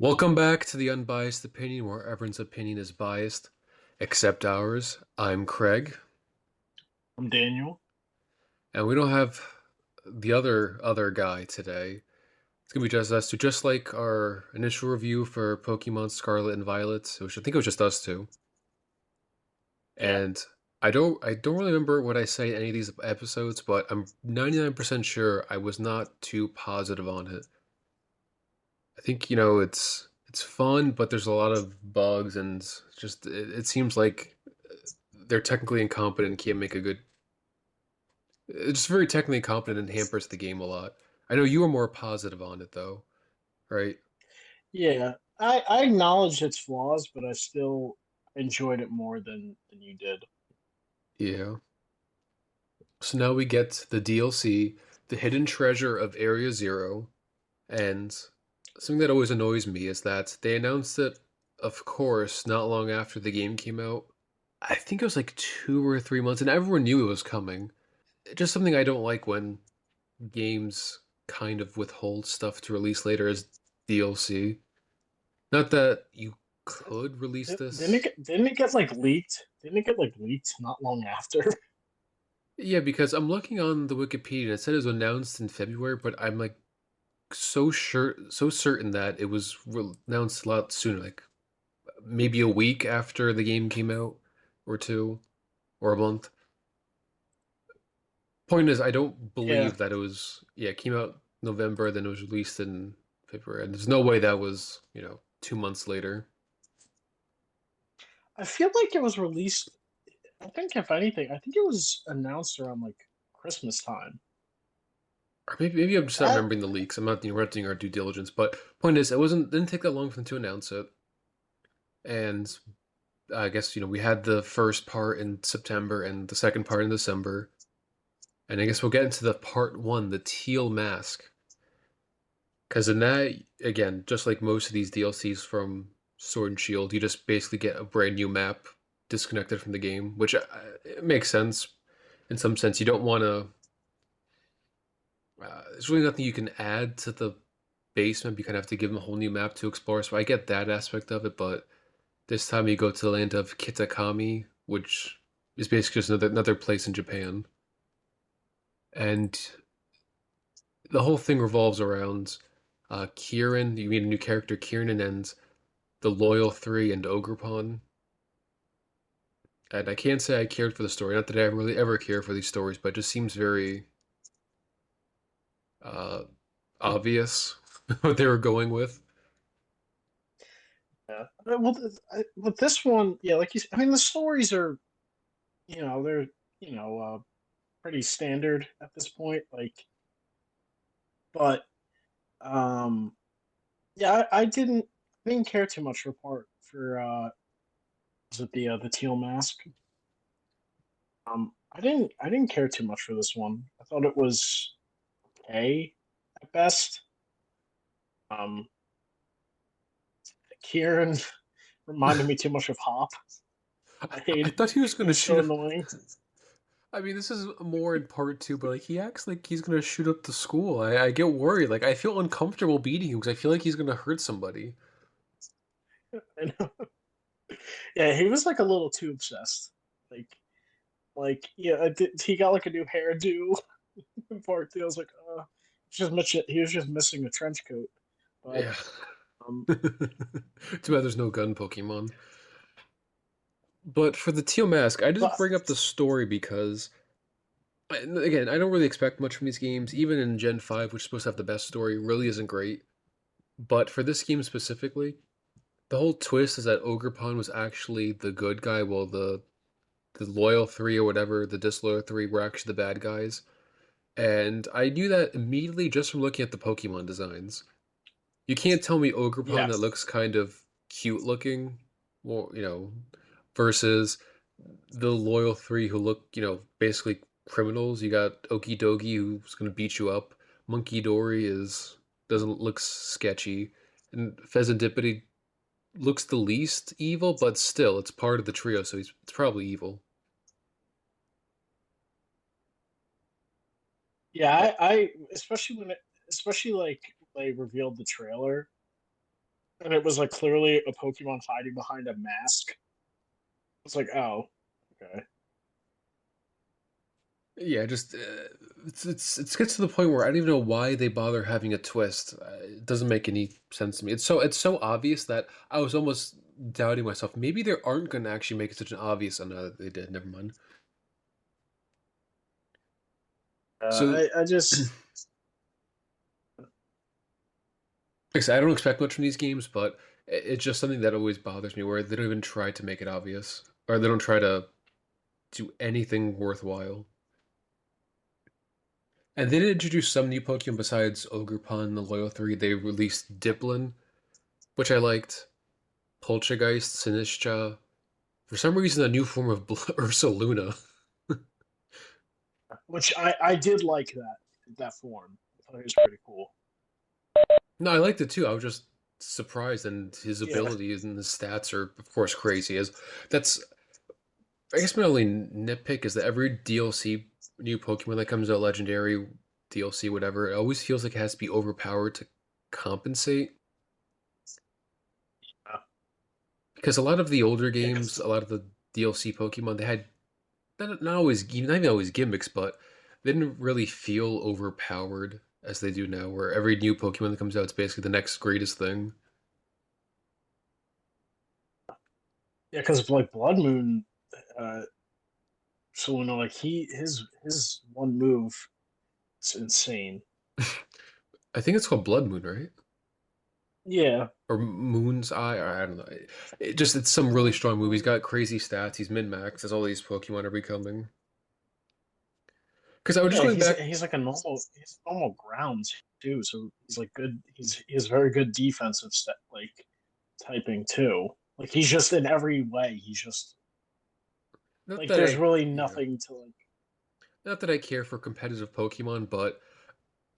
Welcome back to the Unbiased Opinion, where everyone's opinion is biased except ours. I'm Craig, I'm Daniel. and we don't have the other guy today. It's gonna be just us two, just like our initial review for Pokemon Scarlet and Violet, which I think it was just us two. Yeah. And I don't really remember what I say in any of these episodes, but I'm 99% sure I was not too positive on it. I think, it's fun, but there's a lot of bugs and just it seems like they're technically incompetent and can't make a good. It's just very technically incompetent and hampers the game a lot. I know you were more positive on it though, right? Yeah. I acknowledge its flaws, but I still enjoyed it more than you did. Yeah. So now we get the DLC, the hidden treasure of Area Zero, and something that always annoys me is that they announced it, of course, not long after the game came out. I think it was like 2 or 3 months, and everyone knew it was coming. Just something I don't like when games kind of withhold stuff to release later as DLC. Not that you could release Didn't it this. didn't it get like leaked? Didn't it get like leaked not long after? Yeah, because I'm looking on the Wikipedia and it said it was announced in February, but I'm like so certain that it was announced a lot sooner, like maybe a week after the game came out, or two, or a month. Point is, I don't Yeah. believe that yeah, it came out November, then it was released in February, and there's no way that was, 2 months later. I feel like it was released. I think if anything, I think it was announced around like Christmas time. Or maybe I'm just not That remembering the leaks. I'm not doing our due diligence, but point is, didn't take that long for them to announce it, and I guess we had the first part in September and the second part in December, and I guess we'll get into the part one, the teal mask, because in that again, just like most of these DLCs from Sword and Shield, you just basically get a brand new map disconnected from the game, which it makes sense in some sense. You don't want to. There's really nothing you can add to the basement. You kind of have to give them a whole new map to explore. So I get that aspect of it, but this time you go to the land of Kitakami, which is basically just another place in Japan, and the whole thing revolves around Kieran. You meet a new character, Kieran, and the Loyal Three and Ogerpon. And I can't say I cared for the story. Not that I really ever care for these stories, but it just seems very uh, obvious what they were going with. yeah. With this one, yeah, like I mean, the stories are they're you know uh, pretty standard at this point. Like, but um, yeah, I didn't care too much for was it the teal mask? I didn't care too much for this one. I thought it was okay at best. Um, Kieran reminded me too much of Hop. I I hate thought he was he going to was so shoot. annoying. I mean, this is more in part two, but like he acts like he's going to shoot up the school. I get worried. Like I feel uncomfortable beating him because I feel like he's going to hurt somebody. And, yeah, he was like a little too obsessed. Like yeah, he got like a new hairdo in part two. I was like, he was just missing a trench coat. But Yeah. um, Too bad there's no gun Pokemon. But for the Teal Mask, I just but bring up the story because, again, I don't really expect much from these games. Even in Gen 5, which is supposed to have the best story, really isn't great. But for this game specifically, the whole twist is that Ogerpon was actually the good guy, while the Loyal Three or whatever, the Disloyal Three, were actually the bad guys. And I knew that immediately just from looking at the Pokemon designs. You can't tell me Ogerpon yeah, that looks kind of cute looking, well, versus the loyal three who look, basically criminals. You got Okidogi who's gonna beat you up. Monkey Dory is doesn't look sketchy, and Pheasantipity looks the least evil, but still, it's part of the trio, so it's probably evil. yeah, Eh, I especially like they revealed the trailer. and it was like clearly a Pokemon hiding behind a mask. It's like, oh, okay. Yeah, just it gets to the point where I don't even know why they bother having a twist. It doesn't make any sense to me. It's so obvious that I was almost doubting myself. Maybe they aren't going to actually make it such an obvious. Oh no, they did. Never mind. So, I like just I said, I don't expect much from these games, but it's just something that always bothers me, where they don't even try to make it obvious, or they don't try to do anything worthwhile. And they did introduce some new Pokemon besides Ogerpon and the Loyal Three. They released Diplin, which I liked. Poltergeist, Sinistcha. For some reason, a new form of Ursaluna. which I did like that form. I thought it was pretty cool. No, I liked it too. I was just surprised, and his Yeah, abilities and his stats are, of course, crazy. As that's, I guess, my only nitpick is that every DLC new Pokemon that comes out, Legendary DLC, whatever, it always feels like it has to be overpowered to compensate. Because a lot of the older yeah, games, because a lot of the DLC Pokemon, they had not always, not even always gimmicks, but they didn't really feel overpowered as they do now, where every new Pokemon that comes out is basically the next greatest thing. yeah, because like Blood Moon, uh, so you know, like his one move is insane. I think it's called Blood Moon, right? Yeah, Or Moon's Eye, or I don't know. It's some really strong move. He's got crazy stats. He's min max as all these Pokemon are becoming. Because I was just yeah, going back. he's like he's normal ground too. So he's like good. He has very good defensive like typing too. Like he's just in every way. He's just Not like that there's I, really yeah, nothing to like. not that I care for competitive Pokemon, but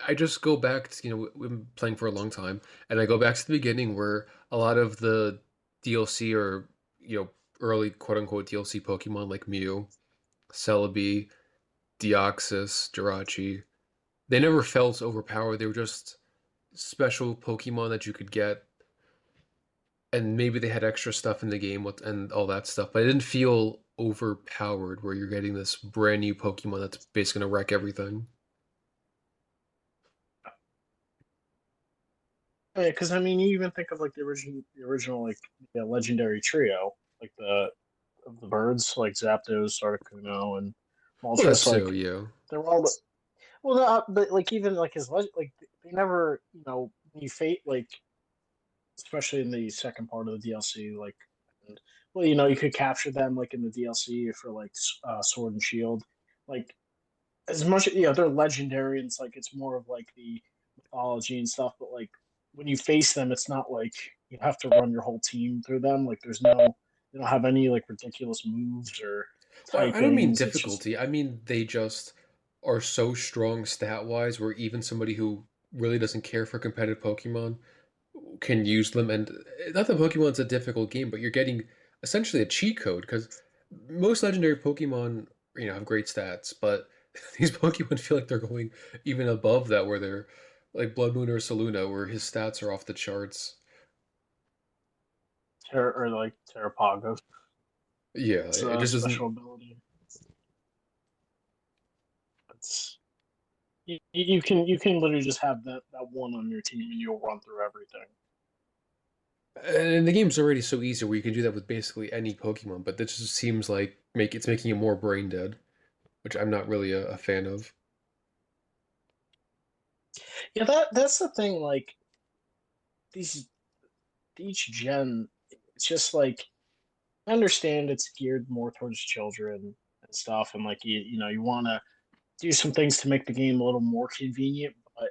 I just go back to, we've been playing for a long time, and I go back to the beginning where a lot of the DLC or, early quote unquote DLC Pokemon like Mew, Celebi, Deoxys, Jirachi, they never felt overpowered. They were just special Pokemon that you could get, and maybe they had extra stuff in the game with and all that stuff, but it didn't feel overpowered where you're getting this brand new Pokemon that's basically gonna wreck everything. Yeah, because I mean, you even think of like the original like legendary trio, like the of the birds, like Zapdos, Articuno, and Well, that's Moltres. so, Like yeah. they're all well, no, but like even like like they never you fate like especially in the second part of the DLC like and, well you could capture them like in the DLC for like Sword and Shield like as much they're legendary and it's like it's more of like the mythology and stuff but like when you face them it's not like you have to run your whole team through them like there's no they don't have any like ridiculous moves or Well, I don't mean typings it's just difficulty. I mean they just are so strong stat wise where even somebody who really doesn't care for competitive Pokemon can use them. And not that Pokemon's a difficult game, but you're getting essentially a cheat code because most legendary Pokemon, have great stats, but these Pokemon feel like they're going even above that, where they're like Blood Moon or Saluna, where his stats are off the charts. or like Terrapago. Yeah, It's it a just doesn't. special ability. It's you can literally just have that one on your team and you'll run through everything. And the game's already so easy where you can do that with basically any Pokemon, but this just seems like it's making it more brain dead, which I'm not really a fan of. Yeah, that's the thing. Like these each gen, it's just like I understand it's geared more towards children and stuff, and like you want to do some things to make the game a little more convenient, but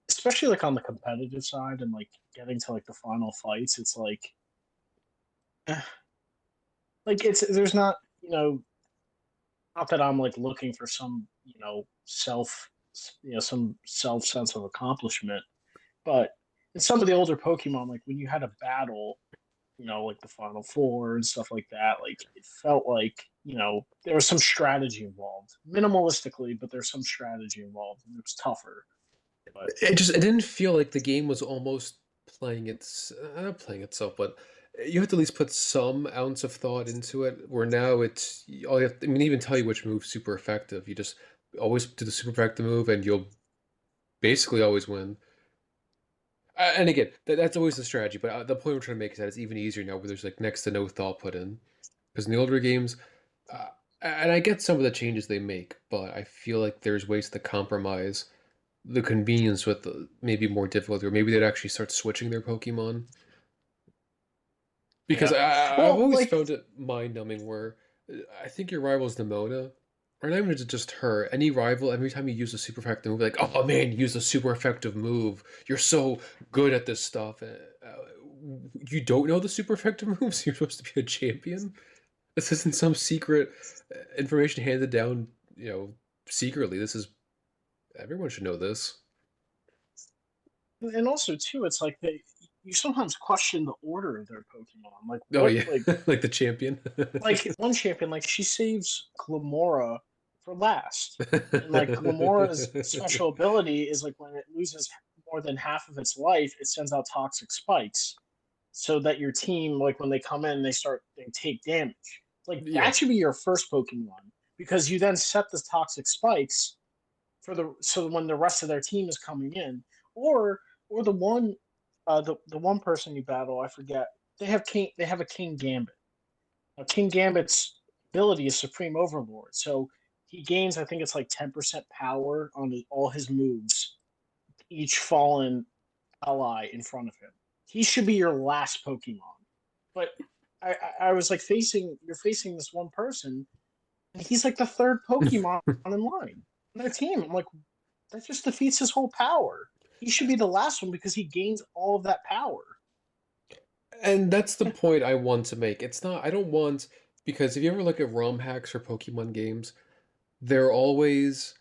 especially like on the competitive side and like getting to like the final fights, it's eh, like it's there's not not that I'm like looking for some self some self sense of accomplishment, but in some of the older Pokemon, like when you had a battle, like the Final Four and stuff like that, like it felt like there was some strategy involved, minimalistically, but there's some strategy involved, and it was tougher. But It didn't feel like the game was almost playing not playing itself, but you have to at least put some ounce of thought into it. Where now it's all you have. I mean, even tell you which move's super effective. You just always do the super effective move, and you'll basically always win. And again, that's always the strategy. But the point we're trying to make is that it's even easier now, where there's like next to no thought put in. Because in the older games, uh, and I get some of the changes they make, but I feel like there's ways to compromise the convenience with maybe more difficulty, or maybe they'd actually start switching their Pokemon. Because Yeah. I've Well, always like, found it mind numbing where I think your rival's Nemona, or not even just her, any rival, every time you use a super effective move, like, oh man, you use a super effective move. You're so good at this stuff. You don't know the super effective moves? You're supposed to be a champion? This isn't some secret information handed down, secretly. This is, everyone should know this. and also too, it's like you sometimes question the order of their Pokemon. Like Oh, what, yeah, like the champion. like one champion, like she saves Glamora for last, and like Glamora's special ability is like when it loses more than half of its life, it sends out toxic spikes, so that your team, like when they come in, they take damage. Like Yeah. that should be your first Pokemon because you then set the toxic spikes for the so when the rest of their team is coming in, or the one the one person you battle, I forget. They have a King Gambit. Now King Gambit's ability is Supreme Overlord, so he gains I think it's like 10% power on all his moves, each fallen ally in front of him. He should be your last Pokemon. But I was like you're facing this one person, and he's like the third Pokemon in line on their team. I'm like, that just defeats his whole power. He should be the last one because he gains all of that power. And that's the point I want to make. It's not, I don't want, because if you ever look at ROM hacks for Pokemon games, they're always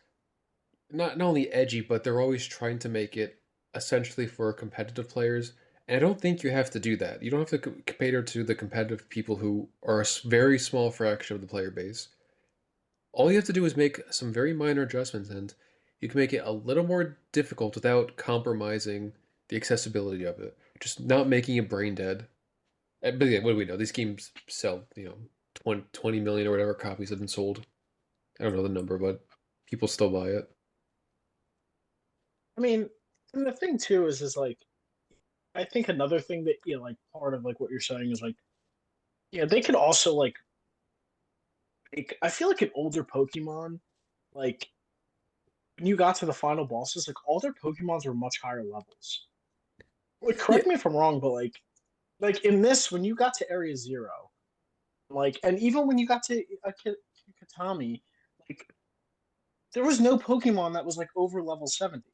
not only edgy, but they're always trying to make it essentially for competitive players. And I don't think you have to do that. You don't have to cater to the competitive people who are a very small fraction of the player base. All you have to do is make some very minor adjustments, and you can make it a little more difficult without compromising the accessibility of it. Just not making it brain dead. But yeah, what do we know? These games sell, 20 million or whatever copies have been sold. I don't know the number, but people still buy it. I mean, and the thing too is like I think another thing that like part of like what you're saying is like they could also like I feel like an older Pokemon like when you got to the final bosses like all their Pokemons were much higher levels. Like Yeah, correct me if I'm wrong, but like in this when you got to Area Zero, like and even when you got to Katami, like there was no Pokemon that was like over level 70.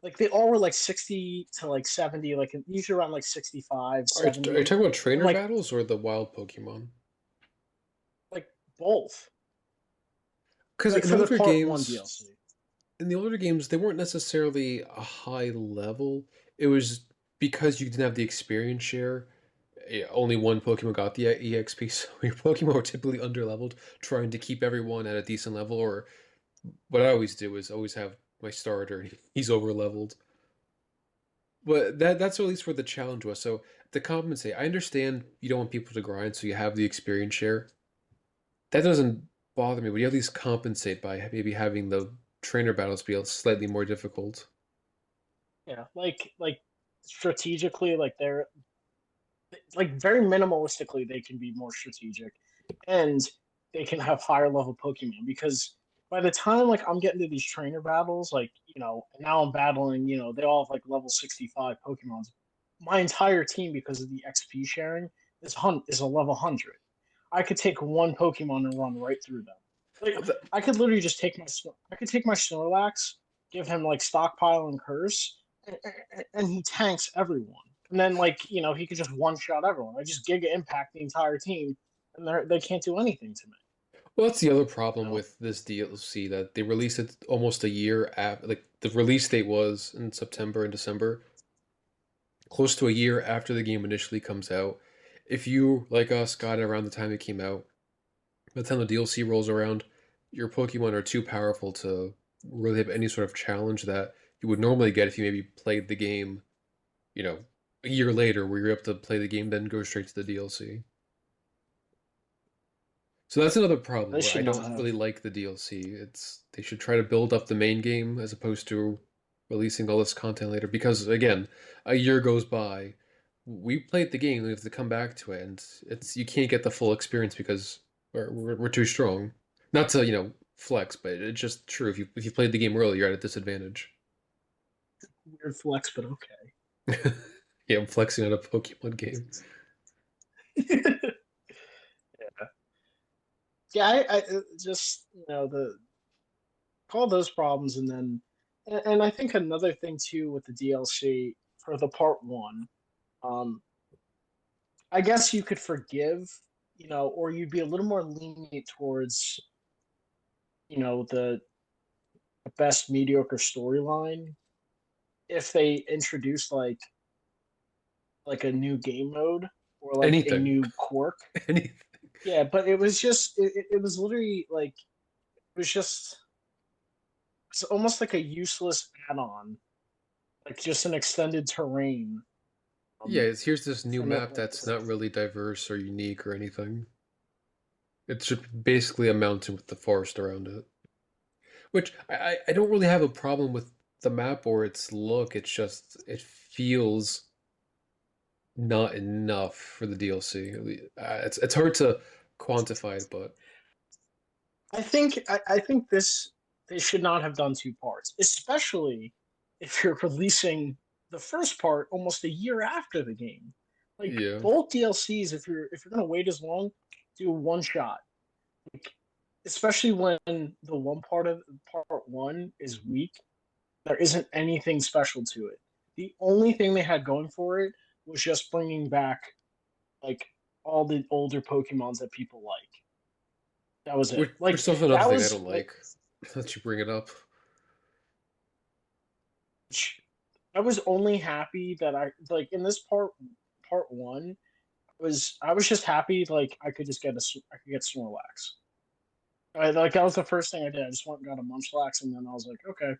Like they all were like 60 to like 70, like usually around like 65, are you 70, talking about and trainer like battles or the wild Pokemon? like both. Because Like in for the the older part one games, DLC. they weren't necessarily a high level. It was because you didn't have the experience share. Only one Pokemon got the EXP, so your Pokemon were typically underleveled, trying to keep everyone at a decent level. Or what I always do is always have my starter, and he's overleveled. But that's at least where the challenge was. So to compensate, I understand you don't want people to grind, so you have the experience share. That doesn't bother me, but you at least compensate by maybe having the trainer battles be slightly more difficult. Yeah, like strategically, like they're like very minimalistically, they can be more strategic, and they can have higher level Pokemon because by the time like I'm getting to these trainer battles, like now I'm battling, they all have like level 65 Pokemons. My entire team, because of the XP sharing, is a level 100. I could take one Pokemon and run right through them. Like Well, that, I could literally just I could take my Snorlax, give him like stockpile and curse, and he tanks everyone. And then like he could just one shot everyone. I just Giga Impact the entire team, and they can't do anything to me. well, that's the other You problem know? with this DLC that they released it almost a year after. Like the release date was in September and December, close to a year after the game initially comes out. If you, like us, got it around the time it came out, by the time the DLC rolls around, your Pokemon are too powerful to really have any sort of challenge that you would normally get if you maybe played the game, you know, a year later where you're able to play the game, then go straight to the DLC. So that's another problem They where I should not don't have. really like the DLC. It's they should try to build up the main game as opposed to releasing all this content later. Because again, a year goes by, we played the game, we have to come back to it, and it's you can't get the full experience because we're too strong. Not to, flex, but it's just true. If you played the game early, you're at a disadvantage. Weird flex, but okay. Yeah, I'm flexing on a Pokemon game. Yeah, I just the all those problems, and then and I think another thing too with the DLC for the part one, um, I guess you could forgive, or you'd be a little more lenient towards, the best mediocre storyline if they introduced like a new game mode or like a Anything. new quirk. Anything. Yeah, but it was just it was literally like it was just it's almost like a useless add-on, like just an extended terrain. Yeah, Um, here's this new from it, map like that's not really diverse or unique or anything. It's just basically a mountain with the forest around it. Which I don't really have a problem with the map or its look. It's just it feels not enough for the DLC. It's hard to quantify it, but I think this they should not have done two parts, especially if you're releasing the first part almost a year after the game. Like yeah. both DLCs, if you're gonna wait as long, do one shot. Like, especially when the one part of part one is weak, there isn't anything special to it. The only thing they had going for it was just bringing back like all the older Pokemons that people like. That was it. Which is also another That thing I was don't like like. That you bring it up. I was only happy that I like in this part one I was just happy like I could get Snorlax. Like that was the first thing I did. I just went and got a Munchlax, and then I was like, okay.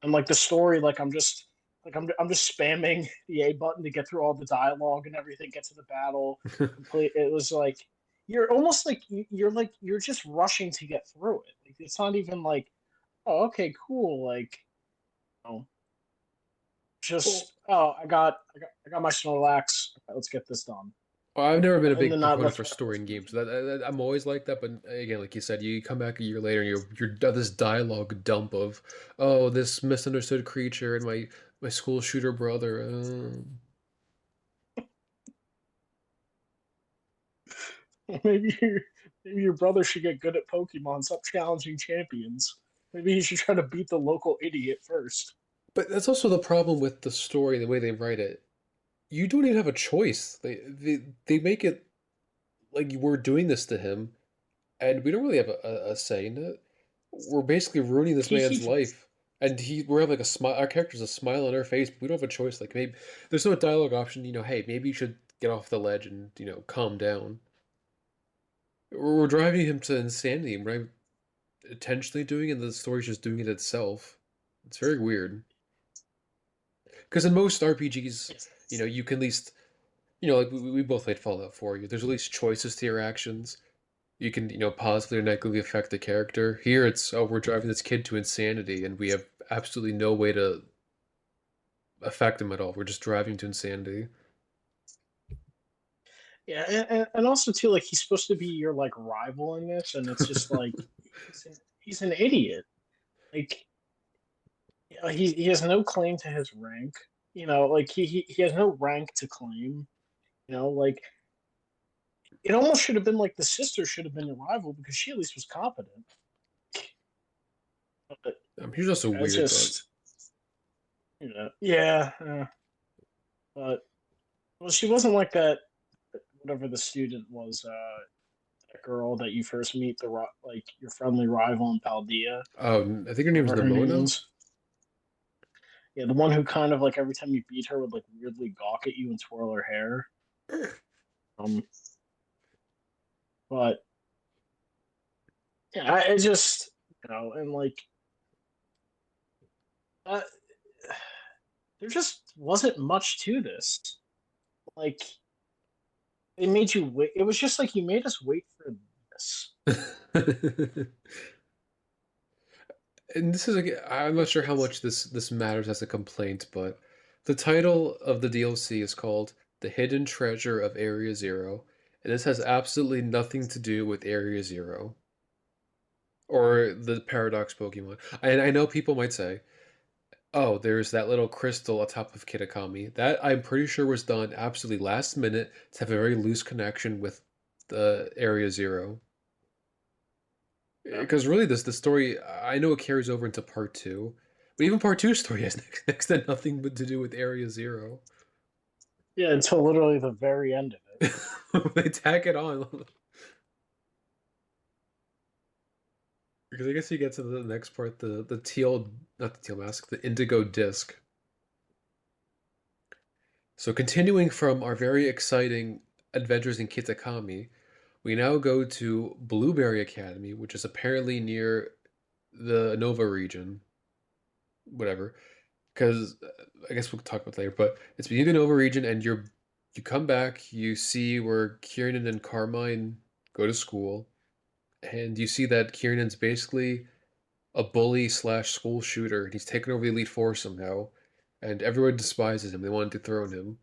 And like the story, like I'm just spamming the A button to get through all the dialogue and everything, get to the battle, complete. It was like you're almost like you're just rushing to get through it. Like it's not even like, oh, okay, cool. Like, oh, Well, just I got my Snorlax. Okay, let's get this done. I've never been a And big then not proponent let's for wrap this story in games. mission. I'm always like that, but again, like you said, you come back a year later and you're done this dialogue dump of, oh, this misunderstood creature and my school shooter brother. Maybe maybe your brother should get good at Pokemon. Stop challenging champions. Maybe he should try to beat the local idiot first. But that's also the problem with the story, the way they write it. You don't even have a choice. They make it like we're doing this to him, and we don't really have a say in it. We're basically ruining this man's life, and we have like a smile. Our character's a smile on our face, but we don't have a choice. Like maybe there's no dialogue option. Hey, maybe you should get off the ledge and calm down. We're driving him to insanity, right? Intentionally doing it, and the story's just doing it itself. It's very weird. Because in most RPGs, you can at least, like we both played Fallout 4. There's at least choices to your actions. You can, positively or negatively affect the character. Here it's, oh, we're driving this kid to insanity, and we have absolutely no way to affect him at all. We're just driving to insanity. Yeah, and also too, like he's supposed to be your like rival in this, and it's just like he's an idiot. Like he has no claim to his rank. Like he has no rank to claim. Like it almost should have been like the sister should have been your rival because she at least was competent. But He's also it's weird, but just yeah. But well, she wasn't like that. Whatever the student was, that girl that you first meet, like your friendly rival in Paldea, I think her name's whatever her name Nimona. was. Yeah, the one who kind of like every time you beat her would like weirdly gawk at you and twirl her hair. Um, but yeah, I just and like uh, there just wasn't much to this. Like they made you wait. It was just like you made us wait for this. And this is like I'm not Like sure how it's much this matters as a complaint, but the title of the DLC is called "The Hidden Treasure of Area Zero," and this has absolutely nothing to do with Area Zero or the Paradox Pokemon. And I know people might say, "Oh, there's that little crystal atop of Kitakami." That I'm pretty sure was done absolutely last minute to have a very loose connection with the Area Zero. yeah, Because really, this the story I know it carries over into part two, but even part two story has next to nothing but to do with Area Zero. yeah until literally the very end of it. They tack it on because I guess you get to the next part, the teal, not the teal mask, the indigo disc. So continuing from our very exciting adventures in Kitakami, we now go to Blueberry Academy, which is apparently near the Nova region, whatever. Because I guess we'll talk about it later, but it's between the Nova region, and you come back, you see where Kieran and Carmine go to school, and you see that Kieran's basically a bully slash school shooter, and he's taken over the Elite Four somehow, and everyone despises him. They want to dethrone him,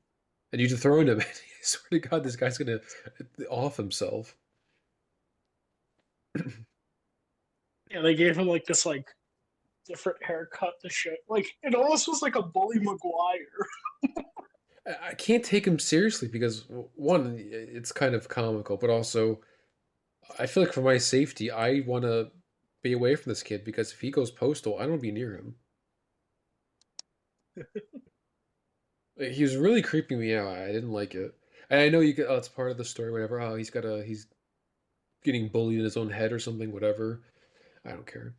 and you dethrone him. And I swear to God, this guy's gonna off himself. Yeah, they gave him like this like different haircut to shit. Like it almost was like a Bully Maguire. I can't take him seriously because one, it's kind of comical, but also I feel like for my safety, I want to be away from this kid because if he goes postal, I don't want to be near him. Like, he was really creeping me out. I didn't like it. And I know you get, oh, it's part of the story, whatever. Oh, he's getting bullied in his own head or something, whatever. I don't care.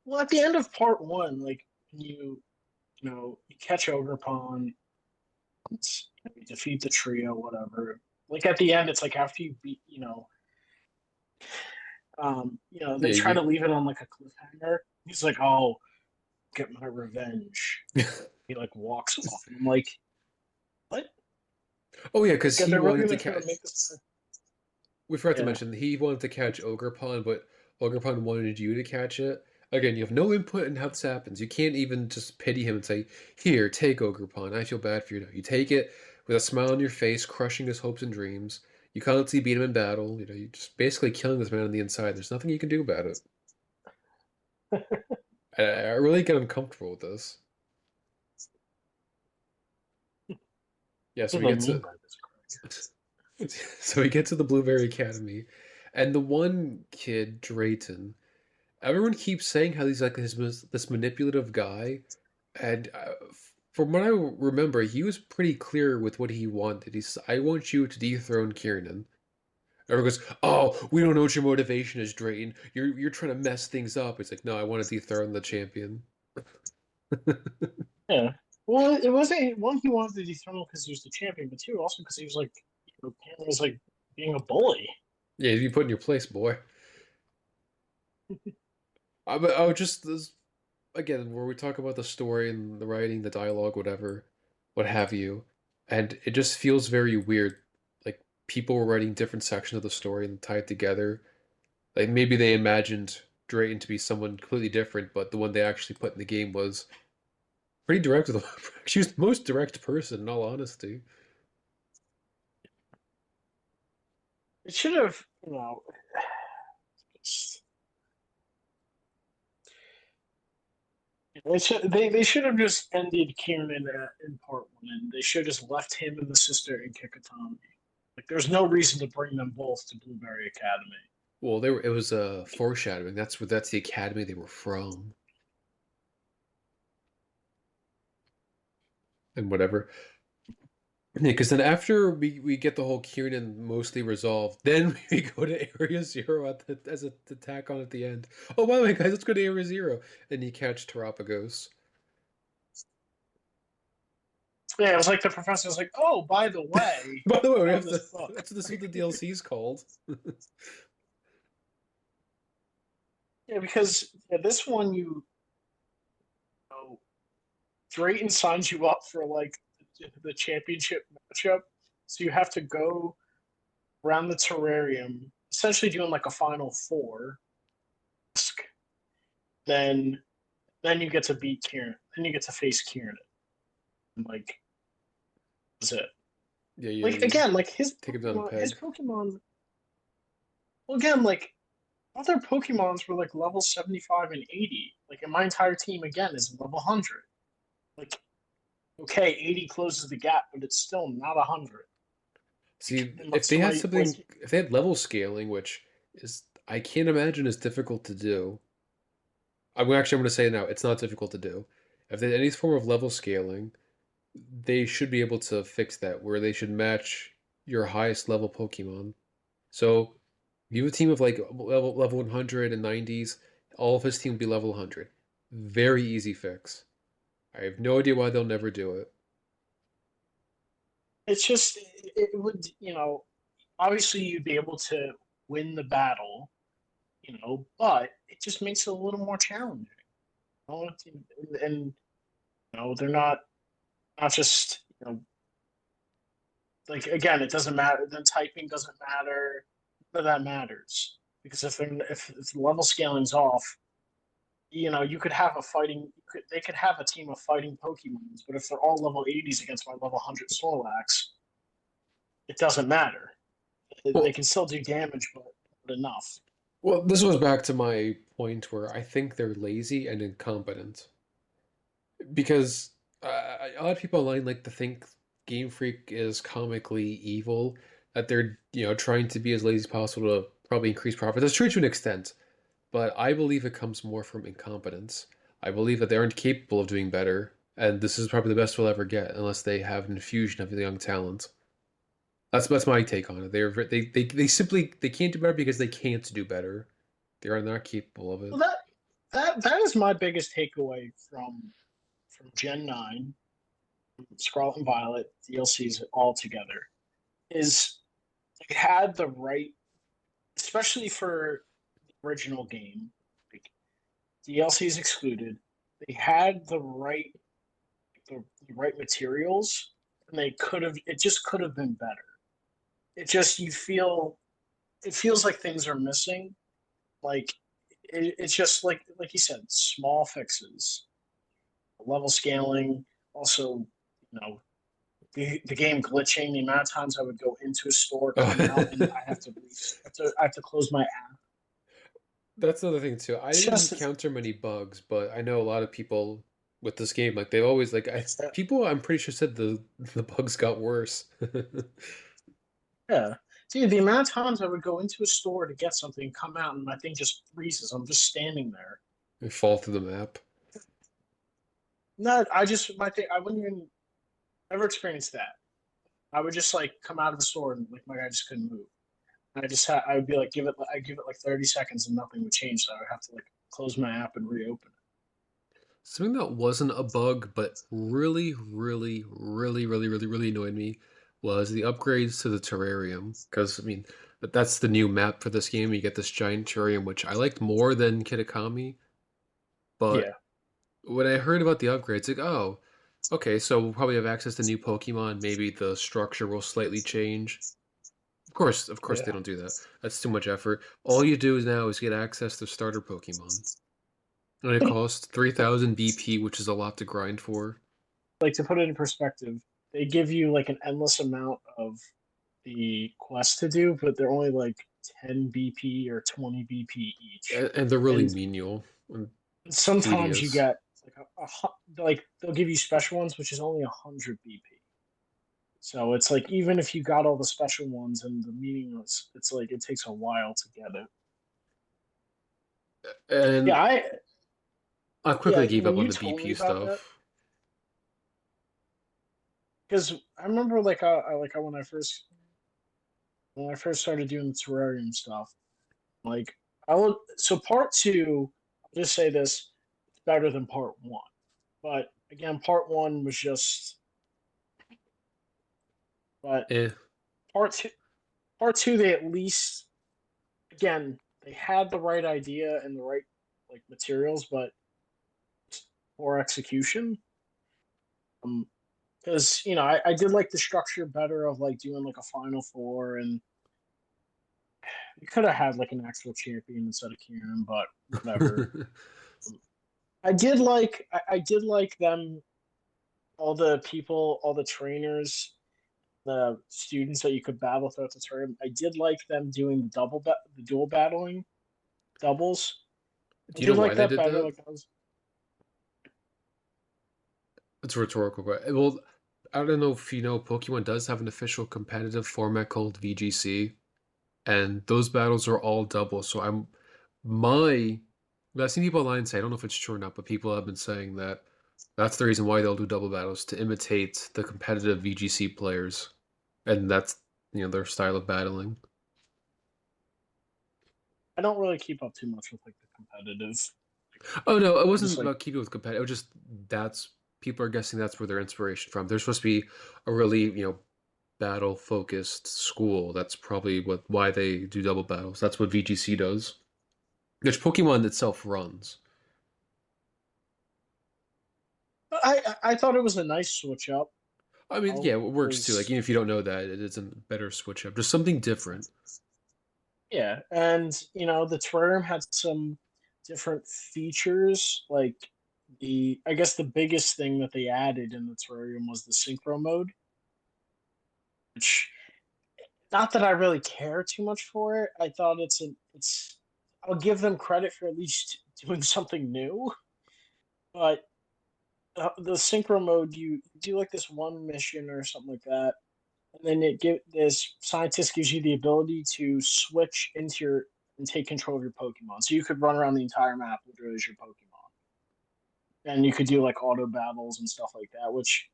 Well, at the end of part one, like you catch Ogrepon, you defeat the trio, whatever. Like at the end, it's like after you beat, they Yeah, try to you. leave it on like a cliffhanger. He's like, "Oh, get my revenge." He like walks off, and I'm like, "What? Oh yeah, Like, because are he they really wanted to gonna try to catch. make this?" We forgot to Yeah, mention he wanted to catch Ogrepon, but Ogrepon wanted you to catch it. Again, you have no input in how this happens. You can't even just pity him and say, "Here, take Ogrepon. I feel bad for you." No, you take it with a smile on your face, crushing his hopes and dreams. You can't see beat him in battle. You know, you're just basically killing this man on the inside. There's nothing you can do about it. I really get uncomfortable with this. Yeah, so what we do I get mean to by this, Craig? so we get to the Blueberry Academy, and the one kid, Drayton. Everyone keeps saying how he's like this manipulative guy, and from what I remember, he was pretty clear with what he wanted. He's, I want you to dethrone Kiernan. Everyone goes, "Oh, we don't know what your motivation is, Drayton. You're trying to mess things up." It's like, no, I want to dethrone the champion. Yeah. Well, it wasn't one he wanted to dethrone because he was the champion, but two also because he was like, Cameron was like being a bully. Yeah, you put in your place, boy. I would just this, again, where we talk about the story and the writing, the dialogue, whatever, what have you, and it just feels very weird. Like people were writing different sections of the story and tied together. Like maybe they imagined Drayton to be someone completely different, but the one they actually put in the game was pretty direct with him. She was the most direct person, in all honesty. It should have, they should have just ended Kieran in part one, and they should have just left him and the sister in Kikatami. Like, there's no reason to bring them both to Blueberry Academy. Well, they were, it was a foreshadowing. That's the academy they were from and whatever. Yeah, because then after we get the whole Kieran mostly resolved, then we go to Area Zero as a attack on at the end. Oh, by the way, guys, let's go to Area Zero, and you catch Terapagos. Yeah, it was like the professor was like, "Oh, by the way, By the way, I we found have this to. book." That's what the DLC is called. Yeah, because this one you know, Drayton signs you up for like the championship matchup, so you have to go around the terrarium, essentially doing like a final four. Then then you get to beat Kieran. Then you get to face Kieran. And like that's it. Yeah, Like you again, like take him down a His peg. Pokemon. Well, again, like other Pokemons were like level 75 and 80. Like, and my entire team again is level 100. Like, okay, 80 closes the gap, but it's still not 100. See, Like, if they had somebody like something, if they had level scaling, which is I can't imagine is difficult to do. I'm going to say now, it's not difficult to do. If they had any form of level scaling, they should be able to fix that, where they should match your highest level Pokemon. So you have a team of like level 100 and 90s. All of his team will be level 100. Very easy fix. I have no idea why they'll never do it. it's just it would obviously you'd be able to win the battle, but it just makes it a little more challenging. And they're not just like again, it doesn't matter. Then typing doesn't matter. But that matters because if the level scaling's off, you could have they could have a team of fighting Pokemons, but if they're all level 80s against my level 100 Snorlax, it doesn't matter. They Well, can still do damage, but not enough. this goes back to my point where I think they're lazy and incompetent. Because a lot of people online like to think Game Freak is comically evil, that they're trying to be as lazy as possible to probably increase profits. That's true to an extent, but I believe it comes more from incompetence. I believe that they aren't capable of doing better, and this is probably the best we'll ever get unless they have an infusion of young talent. That's my take on it. They simply they can't do better because they can't do better. They are not capable of it. Well, that is my biggest takeaway from Gen 9, Scarlet and Violet DLCs all together is they had the right, especially for the original game, like DLCs excluded. They had the right materials, and they could have. It just could have been better. It just it feels like things are missing. Like it's just like you said, small fixes, level scaling. Also, you know, the game glitching. The amount of times I would go into a store, come out, and I have to I have to close my app. That's another thing too. I It's didn't just encounter many bugs, but I know a lot of people with this game, like they always like it's people I'm pretty sure said the bugs got worse. yeah. See, the amount of times I would go into a store to get something, come out, and my thing just freezes. I'm just standing there. They fall through the map. No, I just my thing. I wouldn't even ever experience that. I would just like come out of the store and like my guy just couldn't move. And I would be like I give it like 30 seconds and nothing would change. So I would have to like close my app and reopen Something that wasn't a bug, but really, really, really, really, really, really annoyed me was the upgrades to the terrarium. Because I mean, that's the new map for this game. You get this giant terrarium, which I liked more than Kitakami. it. But Yeah, when I heard about the upgrades, like, oh, okay, so we'll probably have access to new Pokemon. Maybe the structure will slightly change. Of course, they yeah. don't do that. That's too much effort. All you do now is get access to starter Pokemon, and it costs 3,000 BP, which is a lot to grind for. Like to put it in perspective, they give you like an endless amount of the quest to do, but they're only like 10 BP or 20 BP each. And they're really And menial and sometimes you tedious. get like like they'll give you special ones, which is only 100 BP. So it's like even if you got all the special ones and the meaningless, it's like it takes a while to get it. Yeah, And I quickly gave when up on you the told me BP about that, stuff. because I remember when I first started doing the terrarium stuff, like I would so part two, I'll just say this, it's better than part one. But again, part one was just but Eh. part two part two they at least again they had the right idea and the right like materials, but poor execution. Because I did like the structure better of like doing like a final four, and you could have had like an actual champion instead of Kieran, but whatever. I did like them, all the people, all the trainers, the students that you could battle throughout the tournament. I did like them doing the dual battling doubles. I Do you did know why like they that did better. that? Like that was It's a rhetorical question. Well, I don't know if you know, Pokemon does have an official competitive format called VGC, and those battles are all double. So my I've seen people online say, I don't know if it's true or not, but people have been saying that that's the reason why they'll do double battles to imitate the competitive VGC players, and that's their style of battling. I don't really keep up too much with like the competitive. Oh no, it I just wasn't like about keeping with competitive. It was just that's people are guessing that's where their inspiration from. There's supposed to be a really battle focused school. That's probably why they do double battles. That's what VGC does, which Pokemon itself runs. I thought it was a nice switch up. I mean, yeah, Oh, it it works too. Like was even if you don't know that, it is a better switch up. Just something different. yeah, and the terrarium had some different features. Like I guess the biggest thing that they added in the terrarium was the synchro mode, which not that I really care too much for it. I thought it's I'll give them credit for at least doing something new, but the synchro mode, you do like this one mission or something like that, and then this scientist gives you the ability to switch into your and take control of your Pokemon. So you could run around the entire map literally as your Pokemon, and you could do like auto battles and stuff like that. Which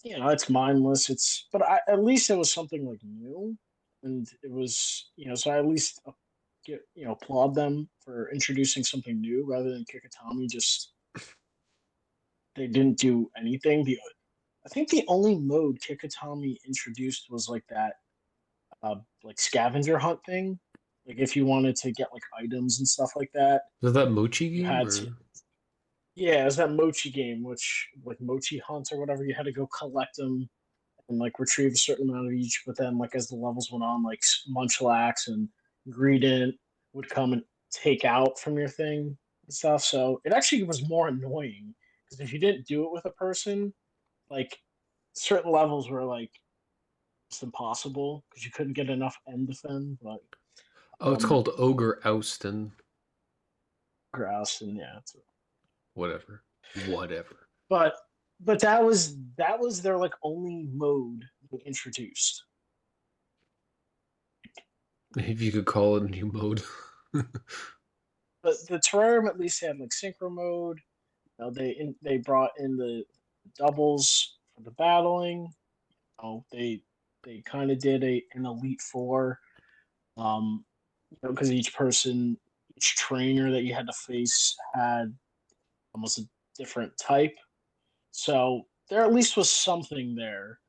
it's mindless. But at least it was something like new, and it was so I at least get applaud them for introducing something new rather than Kikatami. Just they didn't do anything. I think the only mode Kikatami introduced was like that like scavenger hunt thing. Like if you wanted to get like items and stuff like that, Is that Mochi you game had to. or Yeah, it was that Mochi game, which like Mochi hunts or whatever. You had to go collect them and like retrieve a certain amount of each. But then like as the levels went on, like Munchlax and Greedent would come and take out from your thing and stuff. So it actually was more annoying because if you didn't do it with a person, like certain levels were like it's impossible because you couldn't get enough end defend. But oh, it's um, called Ogre Oustin. grouse and yeah, Whatever, whatever. but that was their like only mode they introduced. If you could call it a new mode. But the terrarium at least had like synchro mode. They brought in the doubles for the battling. They kind of did an elite four. Because each trainer that you had to face had almost a different type. So there at least was something there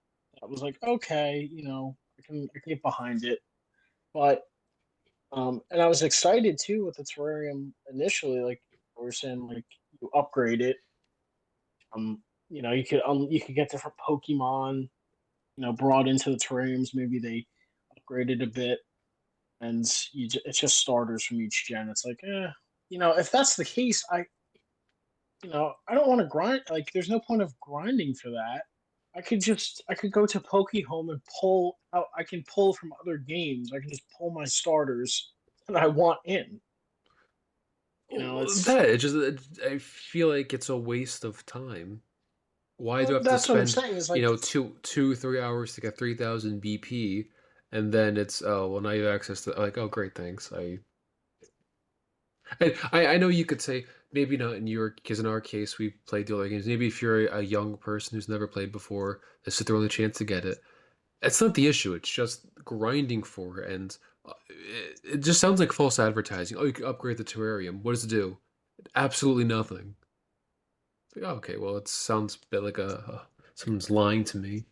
that was like, okay, I can get behind it. But and I was excited too with the terrarium initially, like we were saying, like you upgrade it. You could get different Pokemon, brought into the terrariums. Maybe they upgraded a bit, and it's just starters from each gen. It's like, if that's the case, I don't want to grind. Like, there's no point of grinding for that. I could go to Poke Home and pull out. I can pull from other games. I can just pull my starters that I want in. It's That I feel like it's a waste of time. Why do I have to that's what I'm spend, saying. Is like, 3 hours to get 3,000 BP, and then it's oh well now you have access to like oh great thanks I know you could say maybe not in your because in our case we played the other games. Maybe if you're a young person who's never played before, this is their only chance to get it. It's not the issue. It's just grinding for it, and it just sounds like false advertising. Oh, you can upgrade the terrarium. What does it do? Absolutely nothing. It's like, oh, okay, well, it sounds a bit like someone's lying to me.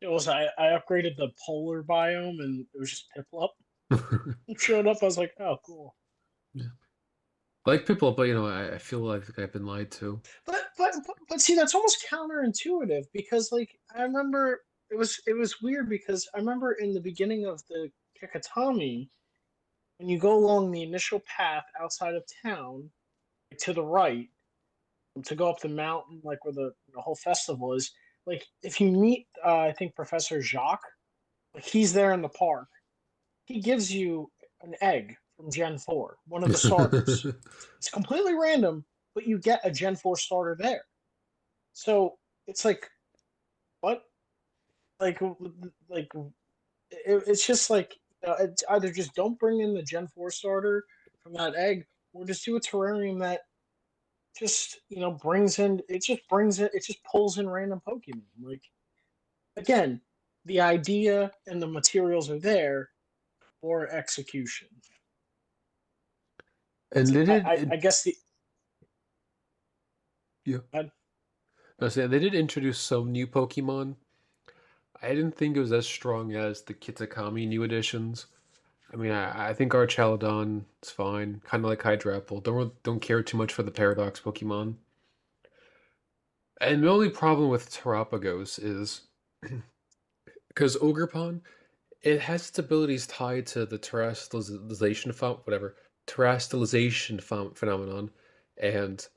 I upgraded the polar biome and it was just Piplup. It showed up. I was like, oh, cool. Yeah. I like people, but I feel like I've been lied to. but see, that's almost counterintuitive because like I remember it was weird because I remember in the beginning of the Kikatami, when you go along the initial path outside of town to the right to go up the mountain, like where the whole festival is. Like if you meet, I think Professor Jacques, like he's there in the park. He gives you an egg from Gen 4, one of the starters. It's completely random, but you get a Gen 4 starter there. So it's like, what? Like, it's just like, it's either just don't bring in the Gen 4 starter from that egg, or just do a terrarium that just, it just pulls in random Pokemon. Like, again, the idea and the materials are there for execution. And they did, I guess the yeah. I, I was saying they did introduce some new Pokemon. I didn't think it was as strong as the Kitakami new additions. I mean, I think Archaludon is fine, kind of like Hydrapple. Don't care too much for the Paradox Pokemon. And the only problem with Terapagos is because Ogerpon, it has its abilities tied to the terrestrialization phenomenon, and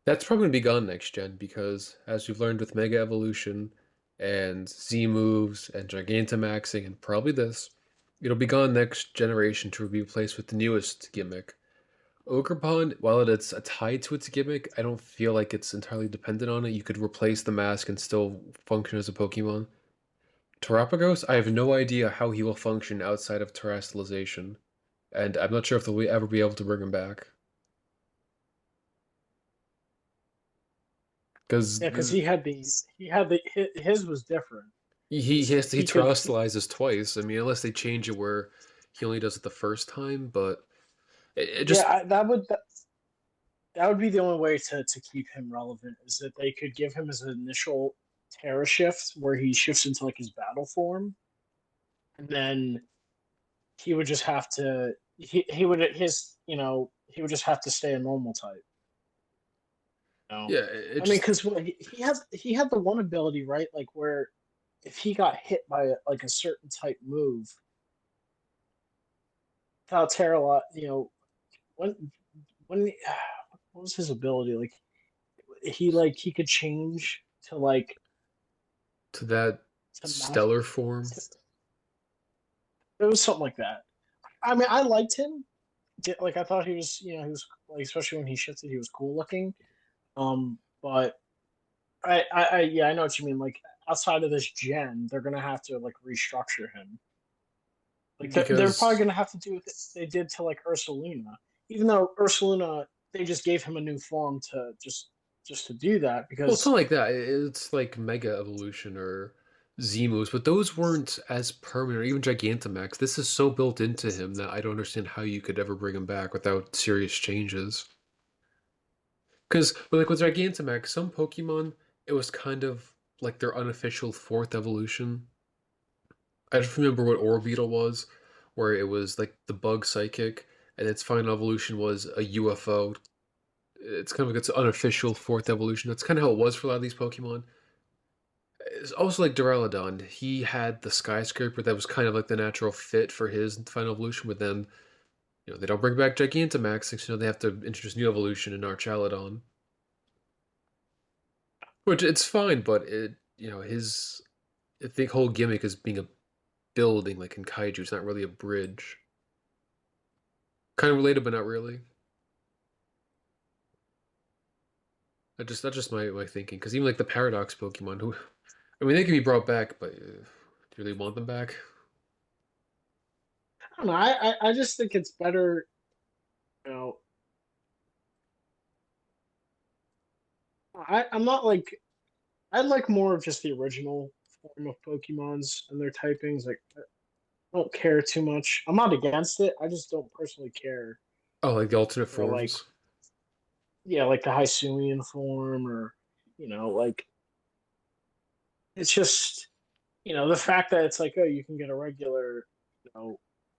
that's probably going to be gone next gen because, as we've learned with Mega Evolution and Z moves and Gigantamaxing and probably this, it'll be gone next generation to be replaced with the newest gimmick. Ogerpon, while it's a tied to its gimmick, I don't feel like it's entirely dependent on it. You could replace the mask and still function as a Pokemon. Terapagos, I have no idea how he will function outside of terrestrialization, and I'm not sure if they'll ever be able to bring him back. Because yeah, because he had the his was different. he He could terrestrializes twice. I mean, unless they change it where he only does it the first time, but it yeah, just that would be the only way to keep him relevant is that they could give him his initial Terra shift where he shifts into like his battle form, and then he would just have to he would just have to stay a normal type. yeah, it I mean, just because he had the one ability, right? Like where if he got hit by like a certain type move, without Terra, when when what was his ability? He could change to like to that to match. stellar form. It was something like that. I mean, I liked him. Like I thought he was like, especially when he shifted, he was cool looking. But yeah, I know what you mean. Like outside of this gen, they're gonna have to like restructure him. Like they're probably Because gonna have to do what they did to like Ursaluna, even though Ursaluna they just gave him a new form to just to do that well, it's not because like that. It's like Mega Evolution or Z moves, but those weren't as permanent, or even Gigantamax. This is so built into him that I don't understand how you could ever bring him back without serious changes. Because, like with Gigantamax, some Pokemon, it was kind of like their unofficial fourth evolution. I just remember what Orbeetle was, where it was like the bug psychic, and its final evolution was a UFO. It's kind of like its unofficial fourth evolution. That's kind of how it was for a lot of these Pokemon. It's also like Duraludon. He had the skyscraper that was kind of like the natural fit for his final evolution, but then, they don't bring back Gigantamax, so, they have to introduce new evolution in Archaludon. Which it's fine, but his I think whole gimmick is being a building like in Kaiju. It's not really a bridge. Kind of related, but not really. That's just my thinking. Because even like the Paradox Pokemon, who I mean, they can be brought back, but do you really want them back? I don't know. I just think it's better. You know, I'm not like I like more of just the original form of Pokemon's and their typings. Like I don't care too much. I'm not against it. I just don't personally care Oh, like the alternate for like forms. yeah, like the Hisuian form or like it's just the fact that it's like oh you can get a regular